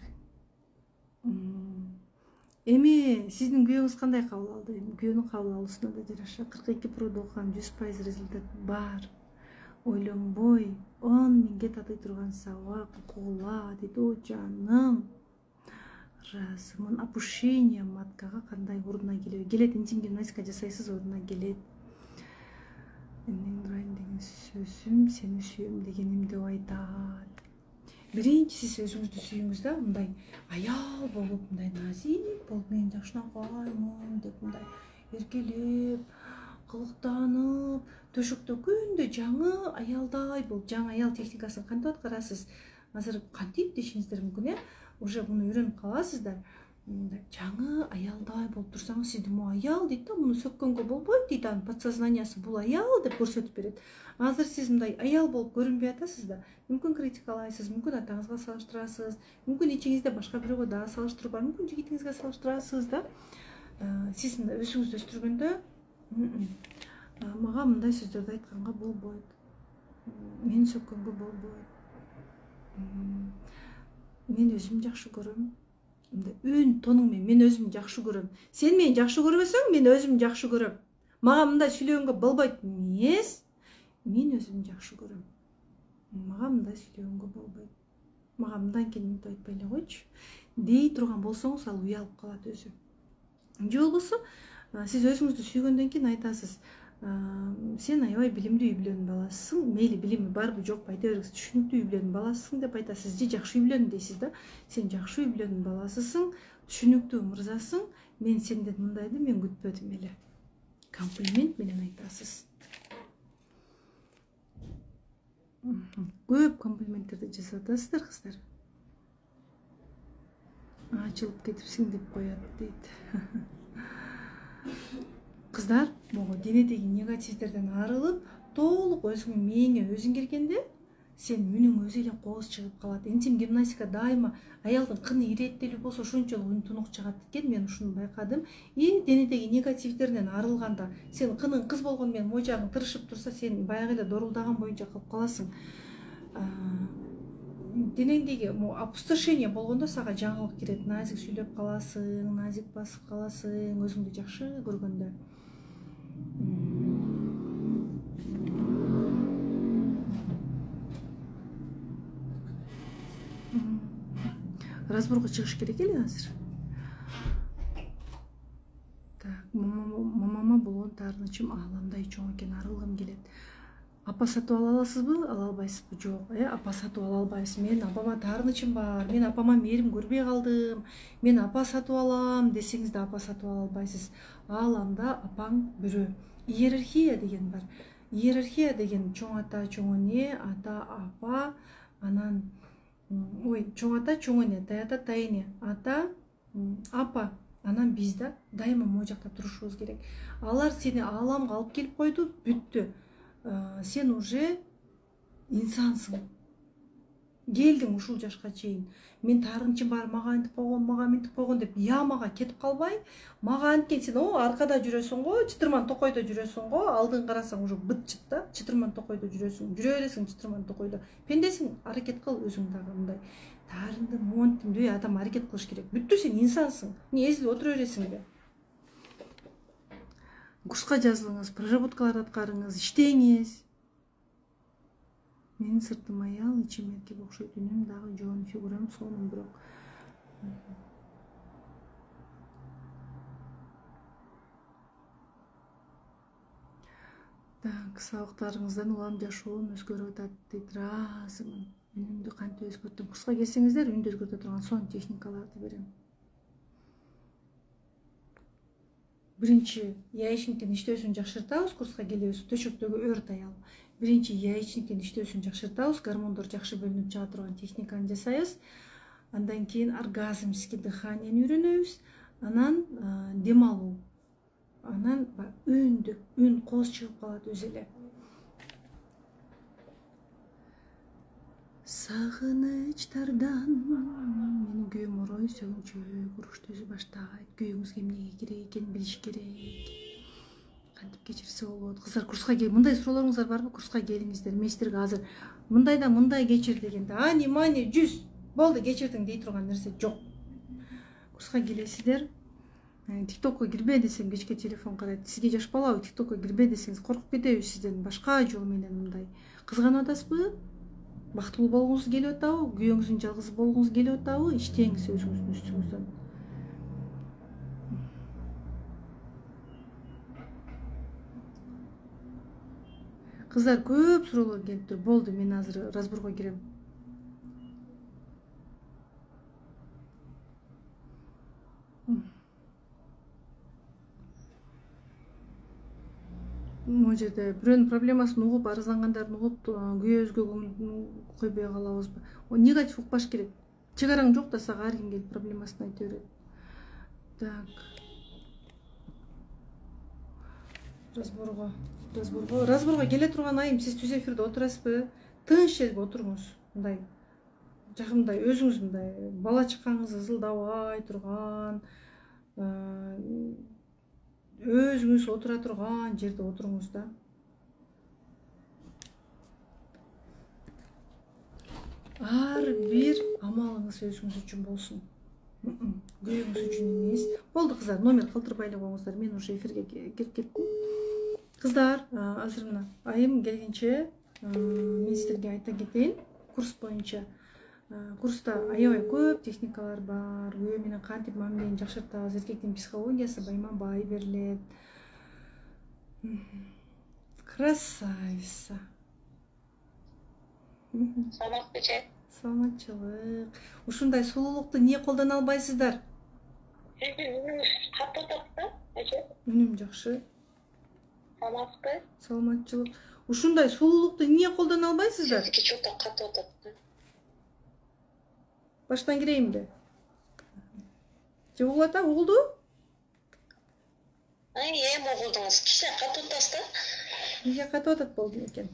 Эми сиздин күйөөңүз кандай кабыл алды? Күйөөнүн кабыл алуусуна да жараша 42% окугам 100% результат бар. Ойлонбой 10 миңге татый турган сабак окугула дейт. О жаным, разымын. Опушение маткага кандай ордуна келет? Интим гимнастика жасайсыз, ордуна келет. Эмнен турайын деген сөзүм, сени сүйөм дегеним деп айтат. Биринчи сиз өзүңүздү сүйүңүз да, мындай аял болуп, мындай назик болуп, мен жакшынакаймын деп мындай эркелеп, кылыктанып, төшөктө күндө жаңы аялдай болуп, жаңы аял техникасын кантип аткарасыз? Азыр кантип дешиңиздер мүмкүн, уже муну үйрөнүп каласыздар. Жаңы аялдай болуп турсаңыз, сизди могу аял дейт да, муну сөккөнгө болбойт дейт, анын подсознаниясы бул аял деп көрсөтүп берет. Азыр сиз мындай аял болуп көрүнбөй атасыз да, мүмкүн критикалайсыз, мүмкүн атаңызга салыштырасыз, мүмкүн ичиңизде башка бирөөгө дагы салыштыруу бар, мүмкүн жигитиңизге салыштырасыз да. Сиз өзүңүздү өстүргөндө мага мындай сөздөрдү айтканга болбойт, мени сөккөнгө болбойт, мен өзүмдү жакшы көрөм. Өн тонуң менен мен өзүмдү жакшы көрөм. Сен мени жакшы көрбөсөң, мен өзүмдү жакшы көрөм. Мага мындай сүйлөгөнгө болбойт. Эмес, мен өзүмдү жакшы көрөм. Мага мындай сүйлөгөнгө болбойт. Мага мындан кийин мынтип айтпай эле койчу дей турган болсоңуз, ал уялып калат өзү. Же болбосо, сиз өзүңүздү сүйгөндөн кийин айтасыз, сен аябай билимдүү үй бүлөнүн баласысың, мейли билими барбы жокпу айта бергиле, түшүнүктүү үй бүлөнүн баласысың деп айтасыз, же жакшы үй бүлөнүн дейсиз да. Сен жакшы үй бүлөнүн баласысың, түшүнүктүү мырзасың, мен сенден мындайды мен күтпөдүм эле. Комплимент менен айтасыз. Көп комплименттерди жасап атасыздар кыздар. Ачылып кетипсиң деп коет дейт. Кыздар, могу денедеги негативдерден арылып, толук өзүңүн мээңе өзүң келгенде, сен үнүң өзү эле кооз чыгып калат. Интим гимнастика дайыма аялдын кыны ирээттелүү болсо ошончолук үн тунук чыгат экен, мен ушуну байкадым. И денедеги негативдерден арылганда, сен кының кыз болгону менен мойжагың тырышып турса, сен баягы эле дорулдаган боюнча кылып каласың. Денеңдеги опустошение болгондо сага жаңылык кирет, назик сүйлөп каласың, назик басып каласың, өзүңдү жакшы көргөндө. Разборго чыгыш керек эле азыр. Так, мамама болгон таарынычым ааламдай чоң экен, арылгым келет. Апа сатып ала аласызбы, ала албайсызбы? Жок, апа сатып ала албайбыз. Мен апама таарынычым бар, мен апама мээрим көрбөй калдым, мен апа сатып алам десеңиз да апа сатып ала албайсыз. Ал анда апаң бирөө. Иерархия деген бар. Иерархия деген чоң ата, чоң эне, ата, апа, анан чоң ата, чоң эне, тай ата, тай эне, ата, апа, анан биз да дайыма могу жакта турушубуз керек. Алар сени ааламга алып келип койду, бүттү. Сен уже инсансың. Келдиң ушул жашка чейин. Мен таарынычым бар, мага антип койгон, мага мынтип койгон деп ямага кетип калбай, мага анткен сен аркада жүрөсүң го, чытырман токойдо жүрөсүң го, алдын карасаң уже быт чыт да, чытырман токойдо жүрөсүң, жүрө бересиң чытырман токойдо. Пендесиң, аракет кыл өзүң дагы мындай. Таарындым, монттим деп адам аракет кылыш керек. Бүттү, сен инсансың. Эмне эзилип отура бересиңби? Курска жазылыңыз, проработкалар аткарыңыз, иштеңиз. Менин сыртым аял, ичим эркек окшойт, үнүм дагы жоон, фигурам сонун, бирок так, сабактарыңыздан улам жашоом өзгөрүп атат дейт. Ыраазымын. Үнүмдү кантип өзгөрттүм? Курска келсеңиздер, үнүндү өзгөртө турган сонун техникаларды берем. Биринчи яичниктин иштөөсүн жакшыртабыз, курска келебиз, төшөктөгү өрт аял. Биринчи яичниктин иштөөсүн жакшыртабыз, гормондор жакшы бөлүнүп чыга турган техниканы жасайбыз. Андан кийин оргазмский дыханияны үйрөнөбүз. Анан дем алуу. Анан үн кооз чыгып калат өзү эле. Сагынычтардан менин күйөөм орой сөгүнчө курушты өзү баштайт. Күйөөңүзгө эмнеге керек экенин билиш керек. Кантип кечирсе болот? Кыздар курска мындай суроолоруңуздар барбы? Курска келиңиздер. Мен силерге азыр мындайда мындай кечир дегенде ани мани 100 болду кечирдиң дей турган нерсе жок. Курска келесиздер. ТикТокко кирбе десем кечке телефон карайт. Сизге жаш балабы ТикТокко кирбе десеңиз коркуп кетеби сизден? Башка жол менен мындай. Кызганып атасызбы? Бактылуу болгуңуз келип атабы? Күйөөңүздүн жалгыз болгуңуз келип атабы? Иштеңиз өзүңүздүн үстүңүздөн. Кыздар көп суроолор келиптир. Болду, мен азыр разборго кирем. Могу жерде бирөөнүн проблемасын угуп, арыздангандарын угуп, күйөөбүзгө койбой калабызбы? Негатив укпаш керек. Чек араң жок да, сага ар ким келип проблемасын айта берет. Так. Разборго келе турган айым, сиз түз эфирде отурасызбы? Тыныч жерге отуруңуз. Мындай жакындай өзүңүз мындай бала чакаңыз ызылдабай турган, өзүңүз отура турган жерде отуруңуз да. Ар бир амалыңыз өзүңүз үчүн болсун. Күйөөңүз үчүн эмес. Болду кыздар, номер калтырбай эле коюңуздар. Мен уже эфирге кирип кеттим. Кыздар, азыр мына айым келгенче мен силерге айта кетейин. Курс боюнча. Курста аябай көп техникалар бар. Күйөө менен кантип мамилени жакшыртабыз, эркектин психологиясы байма-бай берилет. Красавица. Саламатчылык. Ушундай сулуулукту эмне колдоно албайсыздар? Катуу тапты, эже. Үнүм жакшы. Саламатпы. Саламатчылык. Ушундай сулуулукту эмне колдоно албайсыздар? Сиздики чота катуу тапты. Баштан кирейинби? Же угулуп атам, угулду? Эми угулдуңуз. Кичине катуу тасты. Эмне катуу атат болду экен?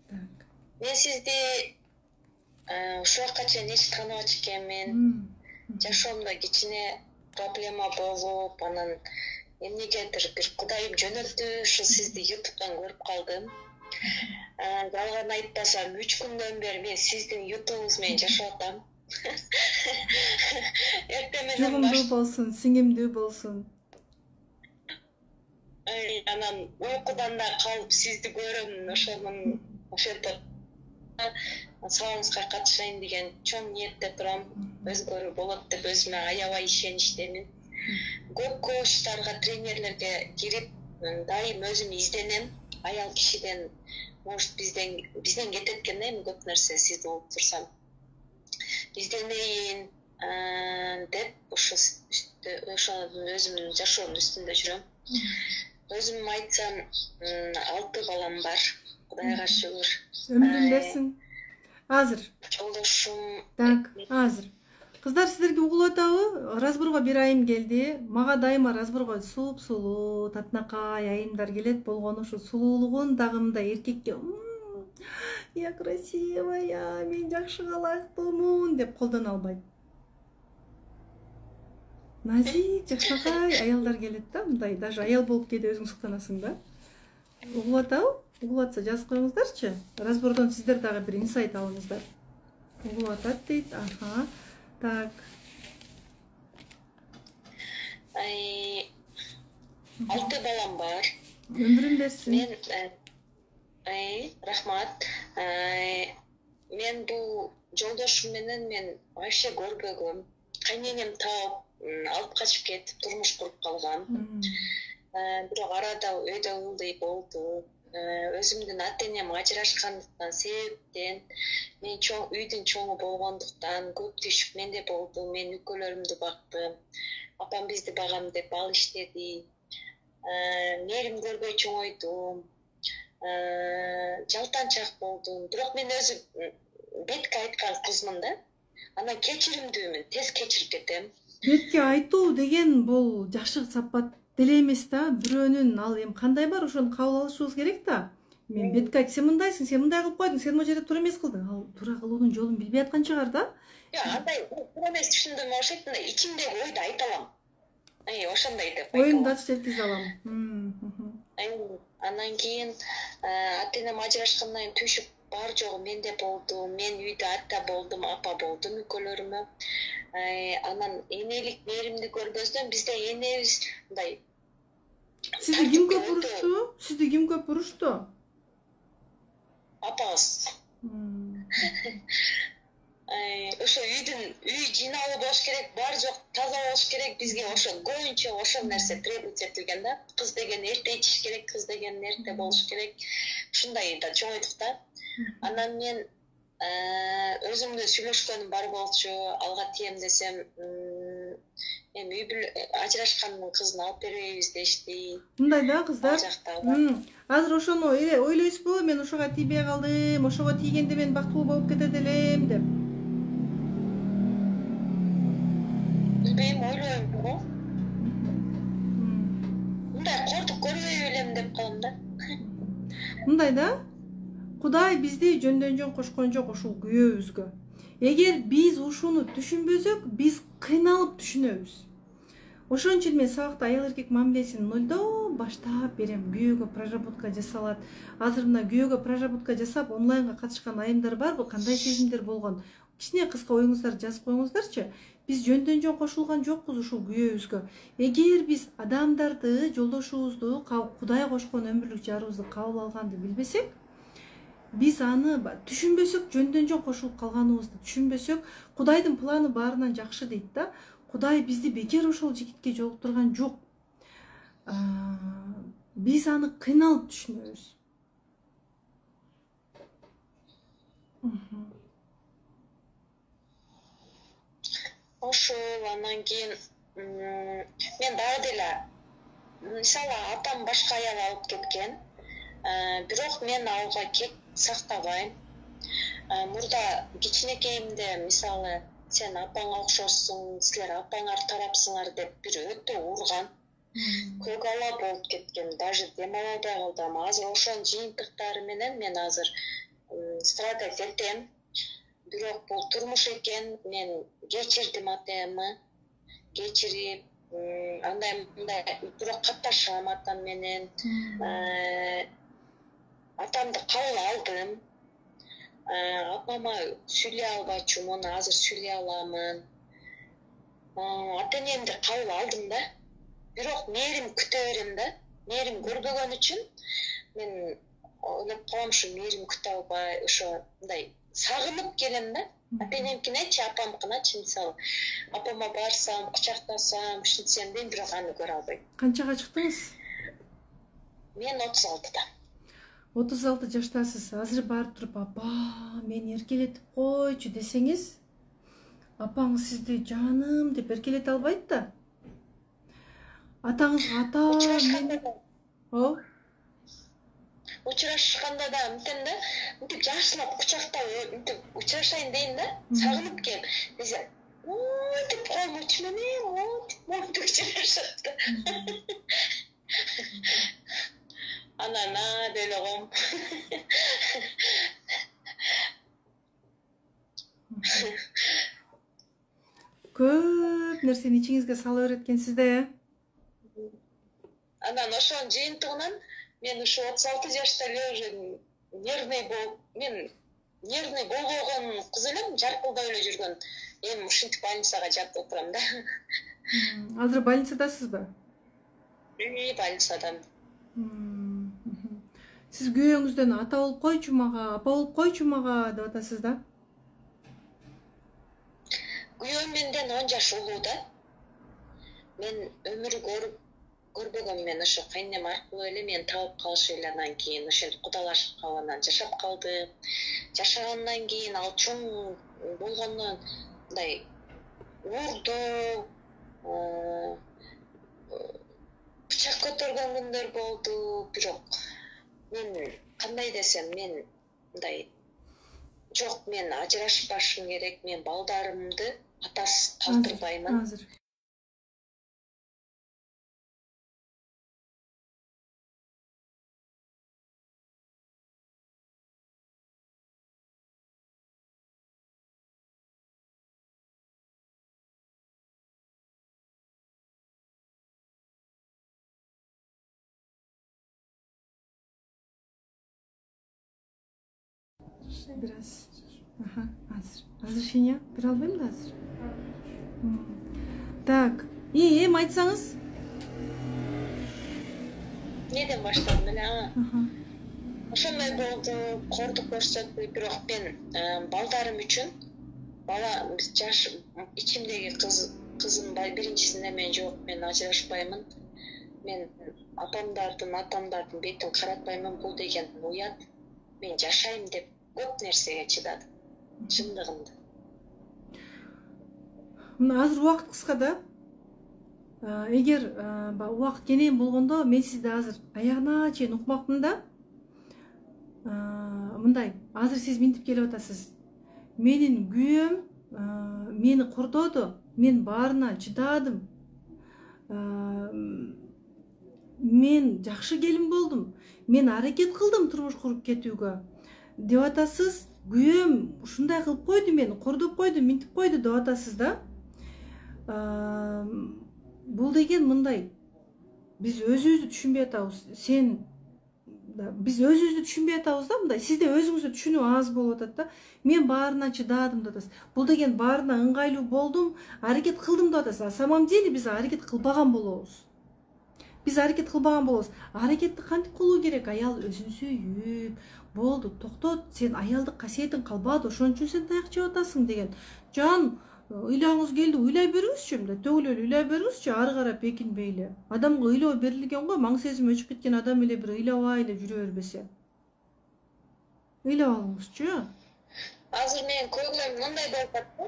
Так. Мен сизди ушул убакка чейин эч тааныбачу экенмин. Жашоомдо кичине проблема болуп, анан эмнегедир бир кудайым жөнөттү, ушул сизди ютубтан көрүп калдым. Жалган айтпасам 3 күндөн бери мен сиздин ютубуңуз менен жашап атам. Жугумдуу болсун, сиңимдүү болсун. Анан уйкудан да калып сизди көрөм, ошонун ошентип сабагыңызга катышайын деген чоң ниетте турам. Өзгөрүү болот деп өзүмө аябай ишеничтемин. Көп коучтарга, тренерлерге кирип, дайым өзүм изденем. Аял кишиден, может, бизден кетет экен да эми көп нерсе сизди угуп турсам. Изденейин деп ошол өзүмдүн жашоомдун үстүндө жүрөм. Өзүм айтсам 6 балам бар. Кудайга шүгүр. Өмүрүн берсин. Азыр. Жолдошум. Так, азыр. Кыздар, сиздерге угулуп атабы? Разборго бир айым келди. Мага дайыма разборго сулуу, татынакай айымдар келет болгону ушу сулуулугун дагы мындай эркекке я красивая, мен жакшы калактуумун деп колдоно албайт. Назик, жакшынакай аялдар келет да, мындай даже аял болуп кээде өзүң суктанасың да. Угулуп атабы? Угулуп атса жазып коюңуздарчы. Разбордон сиздер дагы бир инсайт алыңыздар. Угулуп атат дейт. Аха. Так. 6 балам бар. Өмүрүн берсин. Мен рахмат. Мен бул жолдошум менен мен вообще көрбөгөм. Кайненем таап, алып качып кетип турмуш куруп калгам. Бирок арада өйдө ылдый болду. Өзүмдүн ата-энем ажырашкандыктан себептен, мен үйдүн чоңу болгондуктан көп түшүп менде болду. Мен үкөлөрүмдү бактым. Апам бизди багам деп ал иштеди. Мээрим көрбөй чоңойдум. Жалтанчак болдум. Бирок мен өзүм бетке айткан кызмын да. Анан кечиримдүүмүн, тез кечирип кетем. Бетке айтуу деген бул жакшы сапат деле эмес да. Бирөөнүн ал эми кандай бар, ошону кабыл алышыбыз керек да. Мен бетке айтып, сен мындай кылып койдуң, сен могу жерде туура эмес кылдың. Ал туура кылуунун жолун билбей аткан чыгар да. Андай туура эмес түшүндүм, окшойт, мындай ичимдеги ойду айта алам. Ошондой деп Оюңду ачык жеткизе алам. Анан кийин ата-энем ажырашкандан кийин түйшүк бар жогу менде болду. Мен үйдө ата болдум, апа болдум экөөлөрүмө. Анан энелик мээримди көрбөстөн бизде энебиз мындай. Сизди ким көп урушту? Сизди ким көп урушту? Апабыз. Ошо үй жыйналуу болуш керек, бар жок таза болуш керек, бизге ошо көбүнчө ошол нерсе требовать этилген да. Кыз деген эрте ичиш керек, кыз деген эрте болуш керек. Ушундай да чоңойдук да. Анан мен өзүмдүн сүйлөшкөнүм бар болчу, алга тием десем, эми ажырашкан кызын алып бербейбиз дешти. Мындай да кыздар. Азыр ошону ойлойсузбу, мен ошого тийбей калдым, ошого тийгенде мен бактылуу болуп кетет элем деп. Билбейм, ойлойм. Мындай кордук көрбөй элем деп калам да. Мындай да. Кудай бизди жөндөн жөн кошкон жок ушул күйөөбүзгө. Эгер биз ушуну түшүнбөсөк, биз кыйналып түшүнөбүз. Ошон үчүн мен сабакта аял эркек мамилесин нолдон баштап берем. Күйөөгө проработка жасалат. Азыр мына күйөөгө проработка жасап, онлайнга катышкан айымдар барбы? Кандай сезимдер болгон? Кичине кыска оюңуздарды жазып коюңуздарчы. Биз жөндөн жөн кошулган жокпуз ушул күйөөбүзгө. Эгер биз адамдарды, жолдошубузду, Кудай кошкон өмүрлүк жарыбызды кабыл алганды билбесек, биз аны түшүнбөсөк, жөндөн жөн кошулуп калганыбызды түшүнбөсөк, Кудайдын планы баарынан жакшы дейт да. Кудай бизди бекер ошол жигитке жолуктурган жок. Биз аны кыйналып түшүнөбүз. Ошол анан кийин мен дагы деле мисалы атам башка аял алып кеткен. Бирок мен ага кек сактабайм. Мурда кичинекейимде мисалы сен апаңа окшошсуң, силер апаңар тарапсыңар деп бир өтө урган. Көк ала болуп кеткен, даже дем албай калдым. Азыр ошонун жыйынтыктары менен мен азыр страдать этем. Бирок бул турмуш экен, мен кечирдим атамды, кечирип, андай мындай бирок катташам атам менен. Атамды кабыл алдым. Апама сүйлөй албачумун, азыр сүйлөй аламын. Ата-энемди кабыл алдым да. Бирок мээрим күтө берем да. Мээрим көрбөгөн үчүн мен ойлоп калам, ушу мээрим күтө албай, ошо мындай сагынып келем да. Ата-энемкинечи, апамкыначы мисалы. Апама барсам, кучактасам, ушинтсем дейм, бирок аны көрө албайм. Канчага чыктыңыз? Мен 36-да. 36 жаштасыз. Азыр барып туруп, апа, мени эркелетип койчу десеңиз, апаңыз сизди жаным деп эркелете албайт да. Атаңызга ата, учурашканда да мынтем да, мынтип жашылап кучактап мынтип учурашайын дейм да, сагынып келем. Десе, ой деп колум учу менен, монтип учурашат да. Анан деле коем. Көп нерсени ичиңизге сала береткенсиз да, Анан ошонун жыйынтыгынан мен ушу 36 жашта эле уже нервный болбогон кыз элем, жаркылдап эле жүргөн. Эми ушинтип больницага жатып отурам да. Азыр больницадасызбы? Больницадамын. Сиз күйөөңүздөн ата болуп койчу мага, апа болуп койчу мага деп атасыз да? Күйөөм менден 10 жаш улуу да. Мен өмүр көрбөгөм, мен ошо кайнем аркылуу эле мен таап калышы эле, анан кийин ошентип кудайлашып калып анан жашап калдык. Жашагандан кийин ал чоң болгондон мындай урду, бычак көтөргөн күндөр болду, бирок мен кандай десем, мен мындай жок, мен ажырашпашым керек, мен балдарымды атасыз калтырбаймын. Biraz. Aha, hazır. Hazır Şenya. Bir albayım da hazır. Так. Em айтсаңыз. Неден баштадым эле? Ошондой болду, кордук көрсөтпөй, бирок мен балдарым үчүн бала жаш ичимдеги кызым биринчисинде мен жок, мен ажырашпаймын. Мен атамдардын бетин каратпаймын, бул деген уят. Мен жашайм деп көп нерсеге чыдадым. Чындыгында. Мына азыр убакыт кыска да. Эгер убакыт кенен болгондо мен сизди азыр аягына чейин укмакмын да. Мындай, азыр сиз минтип келип атасыз. Менин күйөөм мени кордоду, мен баарына чыдадым. Мен жакшы келин болдум. Мен аракет кылдым турмуш куруп кетүүгө. Деп атасыз, күйөөм ушундай кылып койду, мени кордоп койду, минтип койду деп атасыз да. Бул деген мындай. Биз өзүбүздү түшүнбөй атабыз. Биз өзүбүздү түшүнбөй атабыз да, мындай. Сизде өзүңүздү түшүнүү аз болуп атат да. Мен баарына чыдадым деп атасыз. Бул деген баарына ыңгайлуу болдум, аракет кылдым деп атасыз. На самом деле биз аракет кылбаган болобуз. Аракетти кантип кылуу керек? Аял өзүн сүйүп, болду, токтот, сен аялдык касиетиң калбады, ошон үчүн сен таяк жеп атасың деген. Жан, ыйлагыңыз келди, ыйлай бериңизчи, мындай төгүл эле ыйлай бериңизчи, ары карап бекинбей эле. Адамга ыйлоо берилген го, маң сезим өчүп кеткен адам эле бир ыйлабай эле жүрө бербесе. Ыйлап алыңызчы. Азыр мен көңүлүм мындай болуп атты.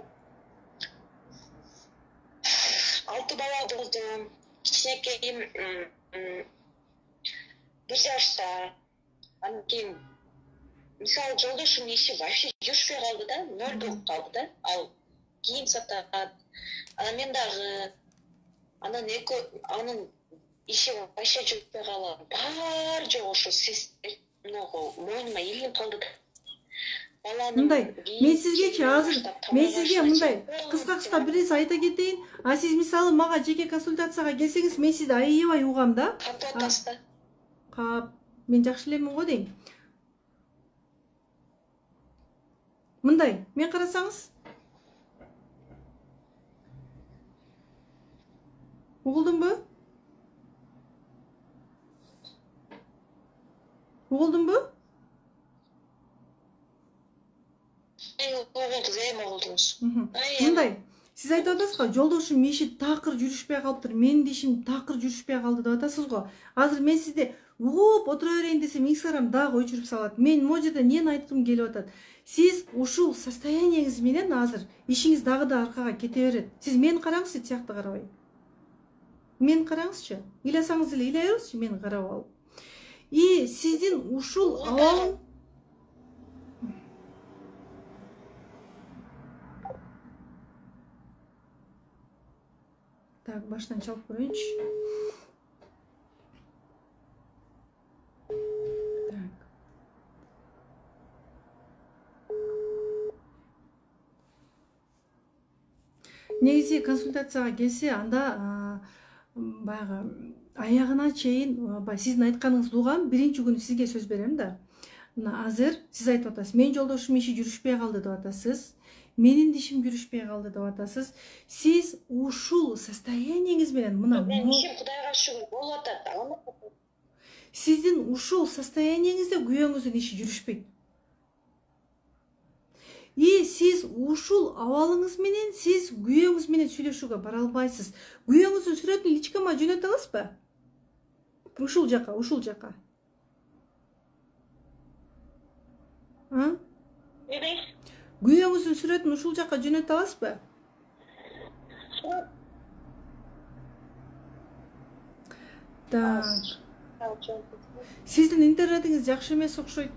6 бала болдум. Кичинекейим 1 жашта. Анан кийин мисалы жолдошумдун иши вообще жүрүшпөй калды да, ноль болуп калды да. Ал кийим сатат. Анан мен дагы анан анын иши вообще жүрүшпөй калып, бар жок ошо мойнума илинип калды да. Мындай, мен сизгечи азыр, мен сизге мындай кыска бир нерсе айта кетейин. А сиз мисалы мага жеке консультацияга келсеңиз, мен сизди аябай угам да. Кап, мен жакшы элемин го дейм. Мындай, мен карасаңыз. Угулдумбу? Мындай, сиз айтып атасыз го, жолдошум иши такыр жүрүшпөй калыптыр, менин ишим такыр жүрүшпөй калды деп атасыз го. Азыр мен сизди угуп отура берейин десем, Instagram дагы өчүрүп салат. Мен могу жерде эмнени айткым келип атат? Сиз ушул состояниеңиз менен азыр ишиңиз дагы да аркага кете берет. Сиз мени караңыз, сиз тиякты карабай. Мени караңызчы. Ыйласаңыз эле ыйлай бериңизчи, мени карап алып. И сиздин ушул абалың Так, баштан чалып көрөйүнчү. Так. Негизи консультацияга келсе, анда баягы аягына чейин сиздин айтканыңызды угам, биринчи күнү сизге сөз берем да. Мына азыр сиз айтып атасыз, менин жолдошум иши жүрүшпөй калды деп атасыз. Менин ишим жүрүшпөй калды деп атасыз. Сиз ушул состояниеңиз менен мына мен ишим Кудайга шүгүр болуп атат. Сиздин ушул состояниеңизде күйөөңүздүн иши жүрүшпөйт. И сиз ушул абалыңыз менен сиз күйөөңүз менен сүйлөшүүгө бара албайсыз. Күйөөңүздүн сүрөтүн личкама жөнөтө аласызбы? Ушул жака. Күйөөңүздүн сүрөтүн ушул жака жөнөтө аласызбы? Так. Сиздин интернетиңиз жакшы эмес окшойт.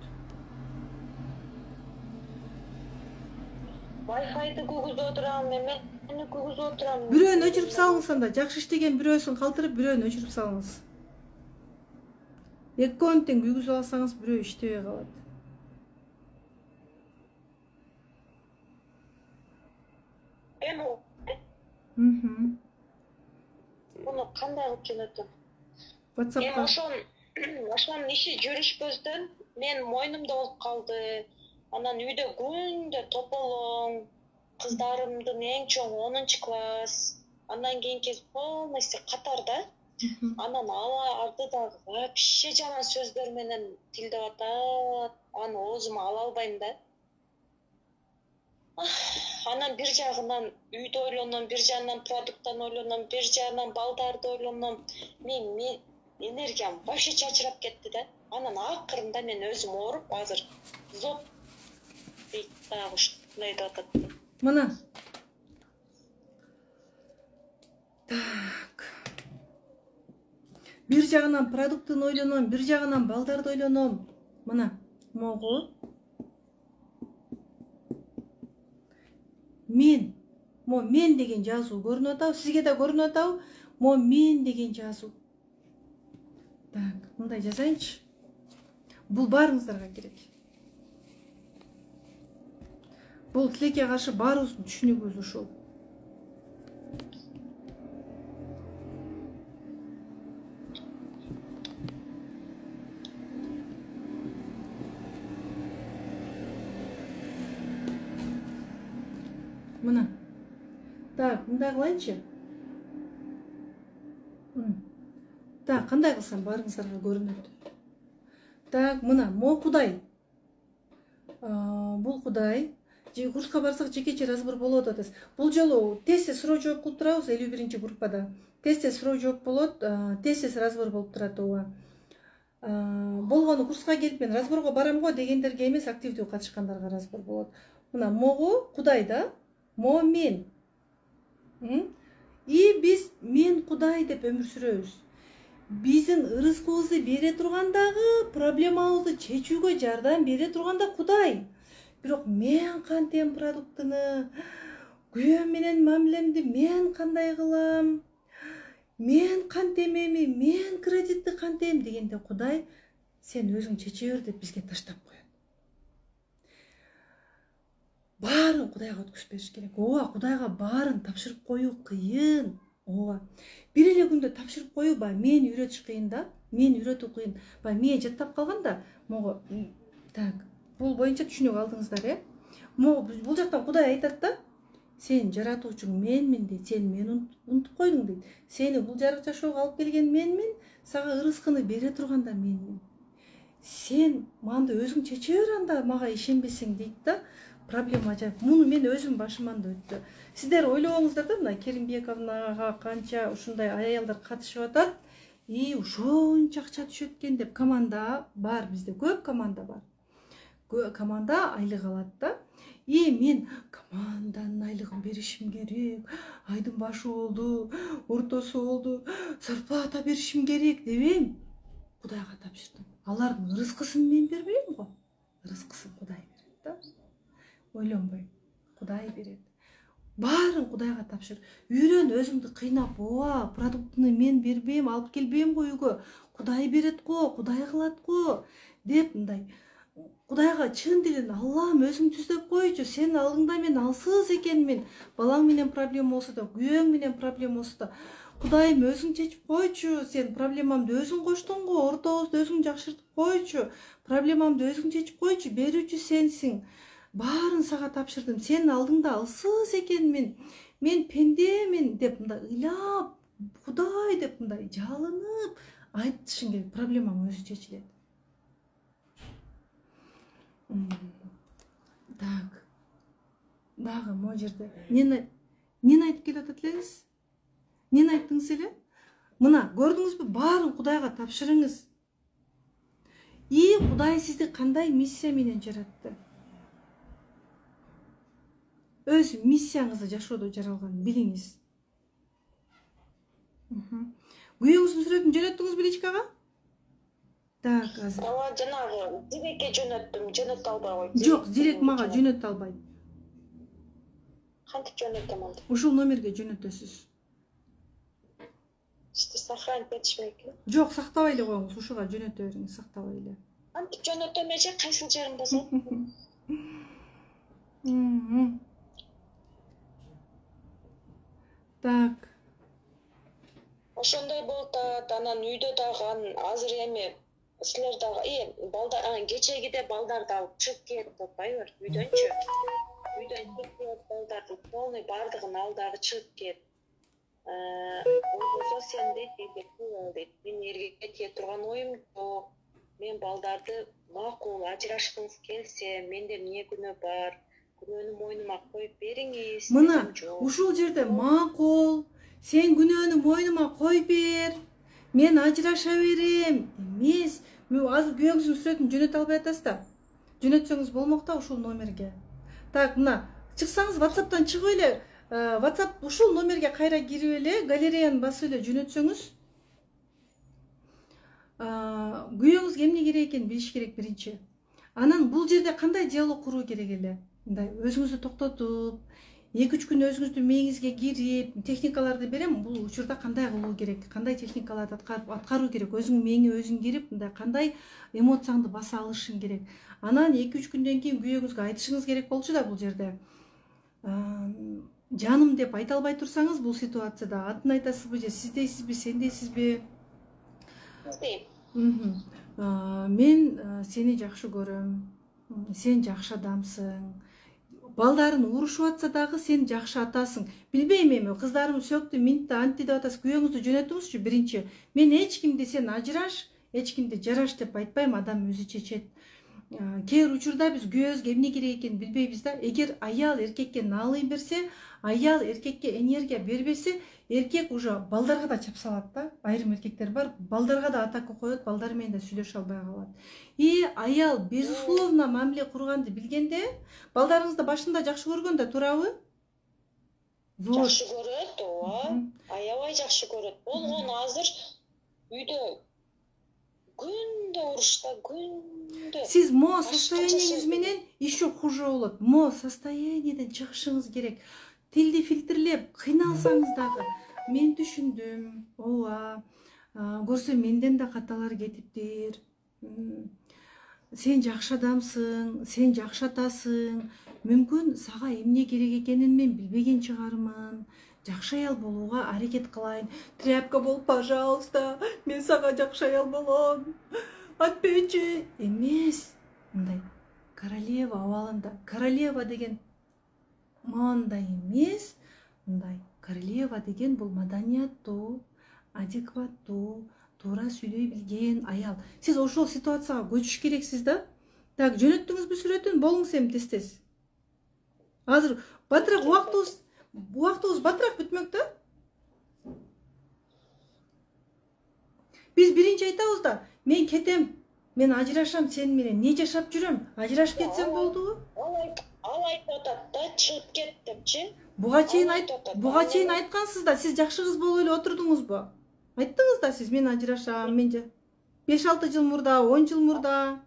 Wi-Fi'ды кугузуп отурам, мени кугузуп отурам. Бирөөнү өчүрүп салыңыз анда, жакшы иштеген бирөөсүн калтырып, бирөөнү өчүрүп салыңыз. Экөөнү тең кугузуп алсаңыз, бирөө иштебей калат. Муну кандай кылып жөнөтөм? WhatsApp'ка. Ошонун иши жүрүшпөздөн мен мойнумда болуп калды. Анан үйдө күндө тополоң, кыздарымдын эң чоң 10 класс, андан кийинки полностью катарда. Анан аларды дагы вообще жаман сөздөр менен тилдеп атат. Аны оозума ала албайм да. Анан бир жагынан үйдү ойлоном, бир жагынан продукттан ойлоном, бир жагынан балдарды ойлоном. Мен энергиям вообще чачырап кетти да. Анан акырында мен өзүм ооруп, азыр зоп дейт дагы ушундай деп атат. Мына. Так. Бир жагынан продукттун ойлоном, бир жагынан балдарды ойлоном. Мына, могу. Мен деген жазуу көрүнүп атабы? Сизге да көрүнүп атабы? Мен деген жазуу. Так, мындай жазайынчы. Бул баарыңыздарга керек. Бул тилекке каршы баарыбыздын түшүнүгүбүз ушул. Мына. Так, мындай кылайынчы. Так, кандай кылсам баарыңыздарга көрүнөт. Так, мына, Кудай. Бул Кудай. Курска барсак жекече разбор болот атабыз. Бул жолу тез суроо жооп кылып турабыз 51-группада. Тез суроо жооп болот, тез разбор болуп турат ооба. Болгону курска келип мен разборго барам го дегендерге эмес, активдүү катышкандарга разбор болот. Мына могу Кудай да, мен. И биз мен Кудай деп өмүр сүрөбүз. Биздин ырыскыбызды бере тургандагы, проблемабызды чечүүгө жардам бере турганда Кудай. Бирок мен кантем продуктыны, күйөөм менен мамилемди мен кандай кылам, мен кантемеми, мен кредитти кантем дегенде Кудай сен өзүң чече бер деп бизге таштап коет. Баарын Кудайга өткүзүп бериш керек. Ооба, Кудайга баарын тапшырып коюу кыйын. Ооба. Бир эле күндө тапшырып коюу мени үйрөтүш кыйын да. Мени үйрөтүү кыйын. Мен жаттап калганда, могу так, бул боюнча түшүнүк алдыңыздар, э? Бул жактан Кудай айтат да, сен жаратуучуң менмин дейт, сен мени унутуп койдуң дейт. Сени бул жарык жашоого алып келген менмин, сага ырыскыны бере турганда менмин. Сен манды өзүң чече бер, анда мага ишенбесең дейт да. Проблема жайып. Муну мен өзүм башыман да өттү. Сиздер ойлобоңуздар да, мына Керимбековнага канча ушундай аялдар катышып атат, ушунча акча түшөт экен деп. Команда бар, бизде көп команда бар. Команда айлык алат да. Мен команданын айлыгын беришим керек. Айдын башы болду, ортосу болду, зарплата беришим керек дебейм. Кудайга тапшырдым. Алардын ырыскысын мен бербейм го. Ырыскысын Кудай берет да. Ойлонбой. Кудай берет. Баарын Кудайга тапшыр. Үйрөн өзүңдү кыйнап, ооба, продуктуну мен бербейм, алып келбейм го үйгө. Кудай берет го, Кудай кылат го деп мындай. Кудайга чын дилен Аллам өзүң түздөп койчу, сен алдыңда мен алсыз экенмин. Балаң менен проблема болсо да, күйөөң менен проблема болсо да, Кудайым өзүң чечип койчу, сен проблемамды өзүң коштуң го, ортобузду өзүң жакшыртып койчу, проблемамды өзүң чечип койчу, берүүчү сенсиң. Баарын сага тапшырдым, сенин алдыңда алсыз экенмин, мен пендемин деп мындай ыйлап, Кудай деп мындай жалынып айтышың керек, проблемаң өзү чечилет. Так. Дагы могу жерде эмнени айтып келатат элеңиз? Эмнени айттыңыз эле? Мына, көрдүңүзбү? Баарын Кудайга тапшырыңыз. Кудай сизди кандай миссия менен жаратты? Өз миссияңызды жашоодо жаралган билиңиз. Күйөөңүздүн сүрөтүн жөнөттүңүзбү личкага? Так, азыр. Ооба, жанагы дирекке жөнөттүм, жөнөтө албай койду. Жок, директ мага жөнөтө албайт. Кантип жөнөтөм анда? Ушул номерге жөнөтөсүз. Сохранить этишмек экен. Жок, сактабай эле коюңуз, ушуга жөнөтө бериңиз, сактабай эле. Кантип жөнөтөм эже, кайсыл жерим босот? Так. Ошондой болуп атат, анан үйдө дагы азыр эми силер дагы балдар кечегиде бaldарды алып чыгып кет деп атпайбы үйдөнчү. Үйдөн чыгып кет балдарды полный бардыгын ал дагы чыгып кет. Болбосо сен дейт дейт. Мен эрге тие турган оюм жок. Мен балдарды макул ажырашкыңыз келсе, менде эмне күнөө бар? Күнөөнү мойнума коюп бериңиз. Мына ушул жерде макул, сен күнөөнү мойнума кой бер. Мен ажыраша берем. Эмес, азыр күйөөңүздүн сүрөтүн жөнөтө албай атасыз да. Жөнөтсөңүз болмок да ушул номерге. Так, мына чыксаңыз WhatsApp'тан чыгып эле, WhatsApp ушул номерге кайра кирип эле, галереяны басып эле жөнөтсөңүз, күйөөңүзгө эмне керек экенин билиш керек биринчи. Анан бул жерде кандай диалог куруу керек эле? Мындай өзүңүздү токтотуп, 2-3 күн өзүңүздүн мээңизге кирип, техникаларды берем. Бул учурда кандай кылуу керек? Кандай техникаларды аткаруу керек? Өзүңүн мээңе өзүң кирип, мындай кандай эмоцияңды баса алышың керек? Анан 2-3 күндөн кийин күйөөңүзгө айтышыңыз керек болчу да бул жерде. Жаным деп айта албай турсаңыз, бул ситуацияда атын айтасызбы же сиз дейсизби, сен дейсизби? Мен сени жакшы көрөм. Сен жакшы адамсың. Балдарын урушуп атса дагы сен жакшы атасың. Билбейм эми, кыздарым сөктү, минтти, антти деп атасыз. Күйөөңүздү жөнөтүңүзчү биринчи. Мен эч кимди сен ажыраш, эч кимди жараш деп айтпайм, адам өзү чечет. Кээ бир учурда биз күйөөбүзгө эмне керек экенин билбейбиз да. Эгер аял эркекке наалый берсе, аял эркекке энергия бербесе, эркек уже балдарга да чап салат да. Айрым эркектер бар, балдарга да атака коет, балдар менен да сүйлөшө албай калат. Аял безусловно мамиле курганды билгенде, балдарыңызды башында жакшы көргөн да, туурабы? Жакшы көрөт, ооба. Аябай жакшы көрөт. Болгону азыр үйдө күндө урушта, күндө. Сиз мо состояниеңиз менен еще хуже болот. Мо состояниеден чыгышыңыз керек. Тилди фильтрлеп, кыйналсаңыз дагы, мен түшүндүм. Ооба. Көрсөм менден да каталар кетиптир. Сен жакшы адамсың, сен жакшы атасың. Мүмкүн сага эмне керек экенин мен билбеген чыгармын. Жакшы аял болууга аракет кылайын. Тряпка бол, пожалуйста. Мен сага жакшы аял болом. Айтпейчи. Эмес. Мындай королева абалында. Королева деген мындай эмес. Мындай королева деген бул маданияттуу, адекваттуу, туура сүйлөй билген аял. Сиз ошол ситуацияга көчүш керексиз да. Так, жөнөттүңүзбү сүрөтүн? Болуңуз эми тез-тез. Азыр батыраак убактыбыз батыраак бүтмөк да. Биз биринчи айтабыз да, мен кетем, мен ажырашам сен менен, эмне жашап жүрөм? Ажырашып кетсем болдубу? Ал айтып атат да, чыгып кет депчи. Буга чейин айткансыз да, сиз жакшы кыз болуп эле отурдуңузбу? Айттыңыз да сиз, мен ажырашам, мен 5-6 жыл мурда, 10 жыл мурда.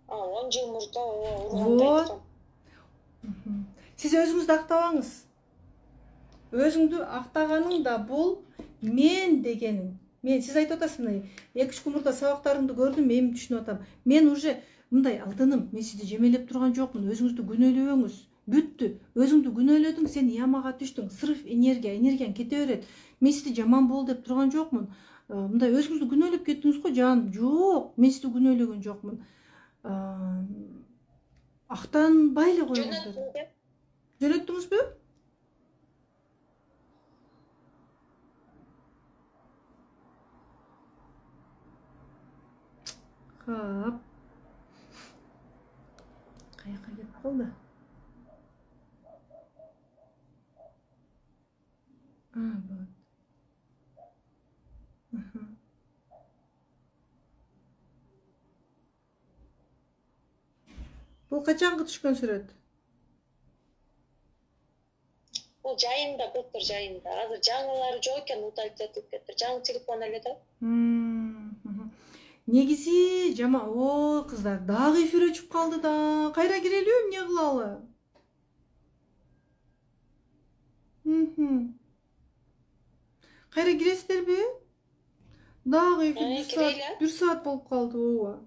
10 жыл мурда, вот. Сиз өзүңүздү актабаңыз. Өзүңдү актаганың да бул мен дегениң. Мен сиз айтып атасыз мындай, 2-3 күн мурда сабактарымды көрдүм, мен түшүнүп атам. Мен уже мындай алтыным, мен сизди жемелеп турган жокмун. Өзүңүздү күнөөлөбөңүз. Бүттү. Өзүңдү күнөөлөдүң, сен ямага түштүң. Сырыф энергияң кете берет. Мен сизди жаман бол деп турган жокмун. Мындай өзүңүздү күнөөлөп кеттиңиз го, жаным. Жок, мен сизди күнөөлөгөн жокмун. Актанбай эле коюңуздар. Жөнөттүңүзбү? Кап. Каяка кетип калды? Вот. Бул качанкы түшкөн сүрөт? Бул жайында, былтыр жайында. Азыр жаңылары жок экен, уталып жатып кетти. Жаңы телефон эле да. Негизи жама, о, кыздар, дагы эфир өчүп калды да. Кайра кирелүү, эмне кылалы? Кайра киресиздерби? Дагы эфир 1 саат болуп калды, ооба.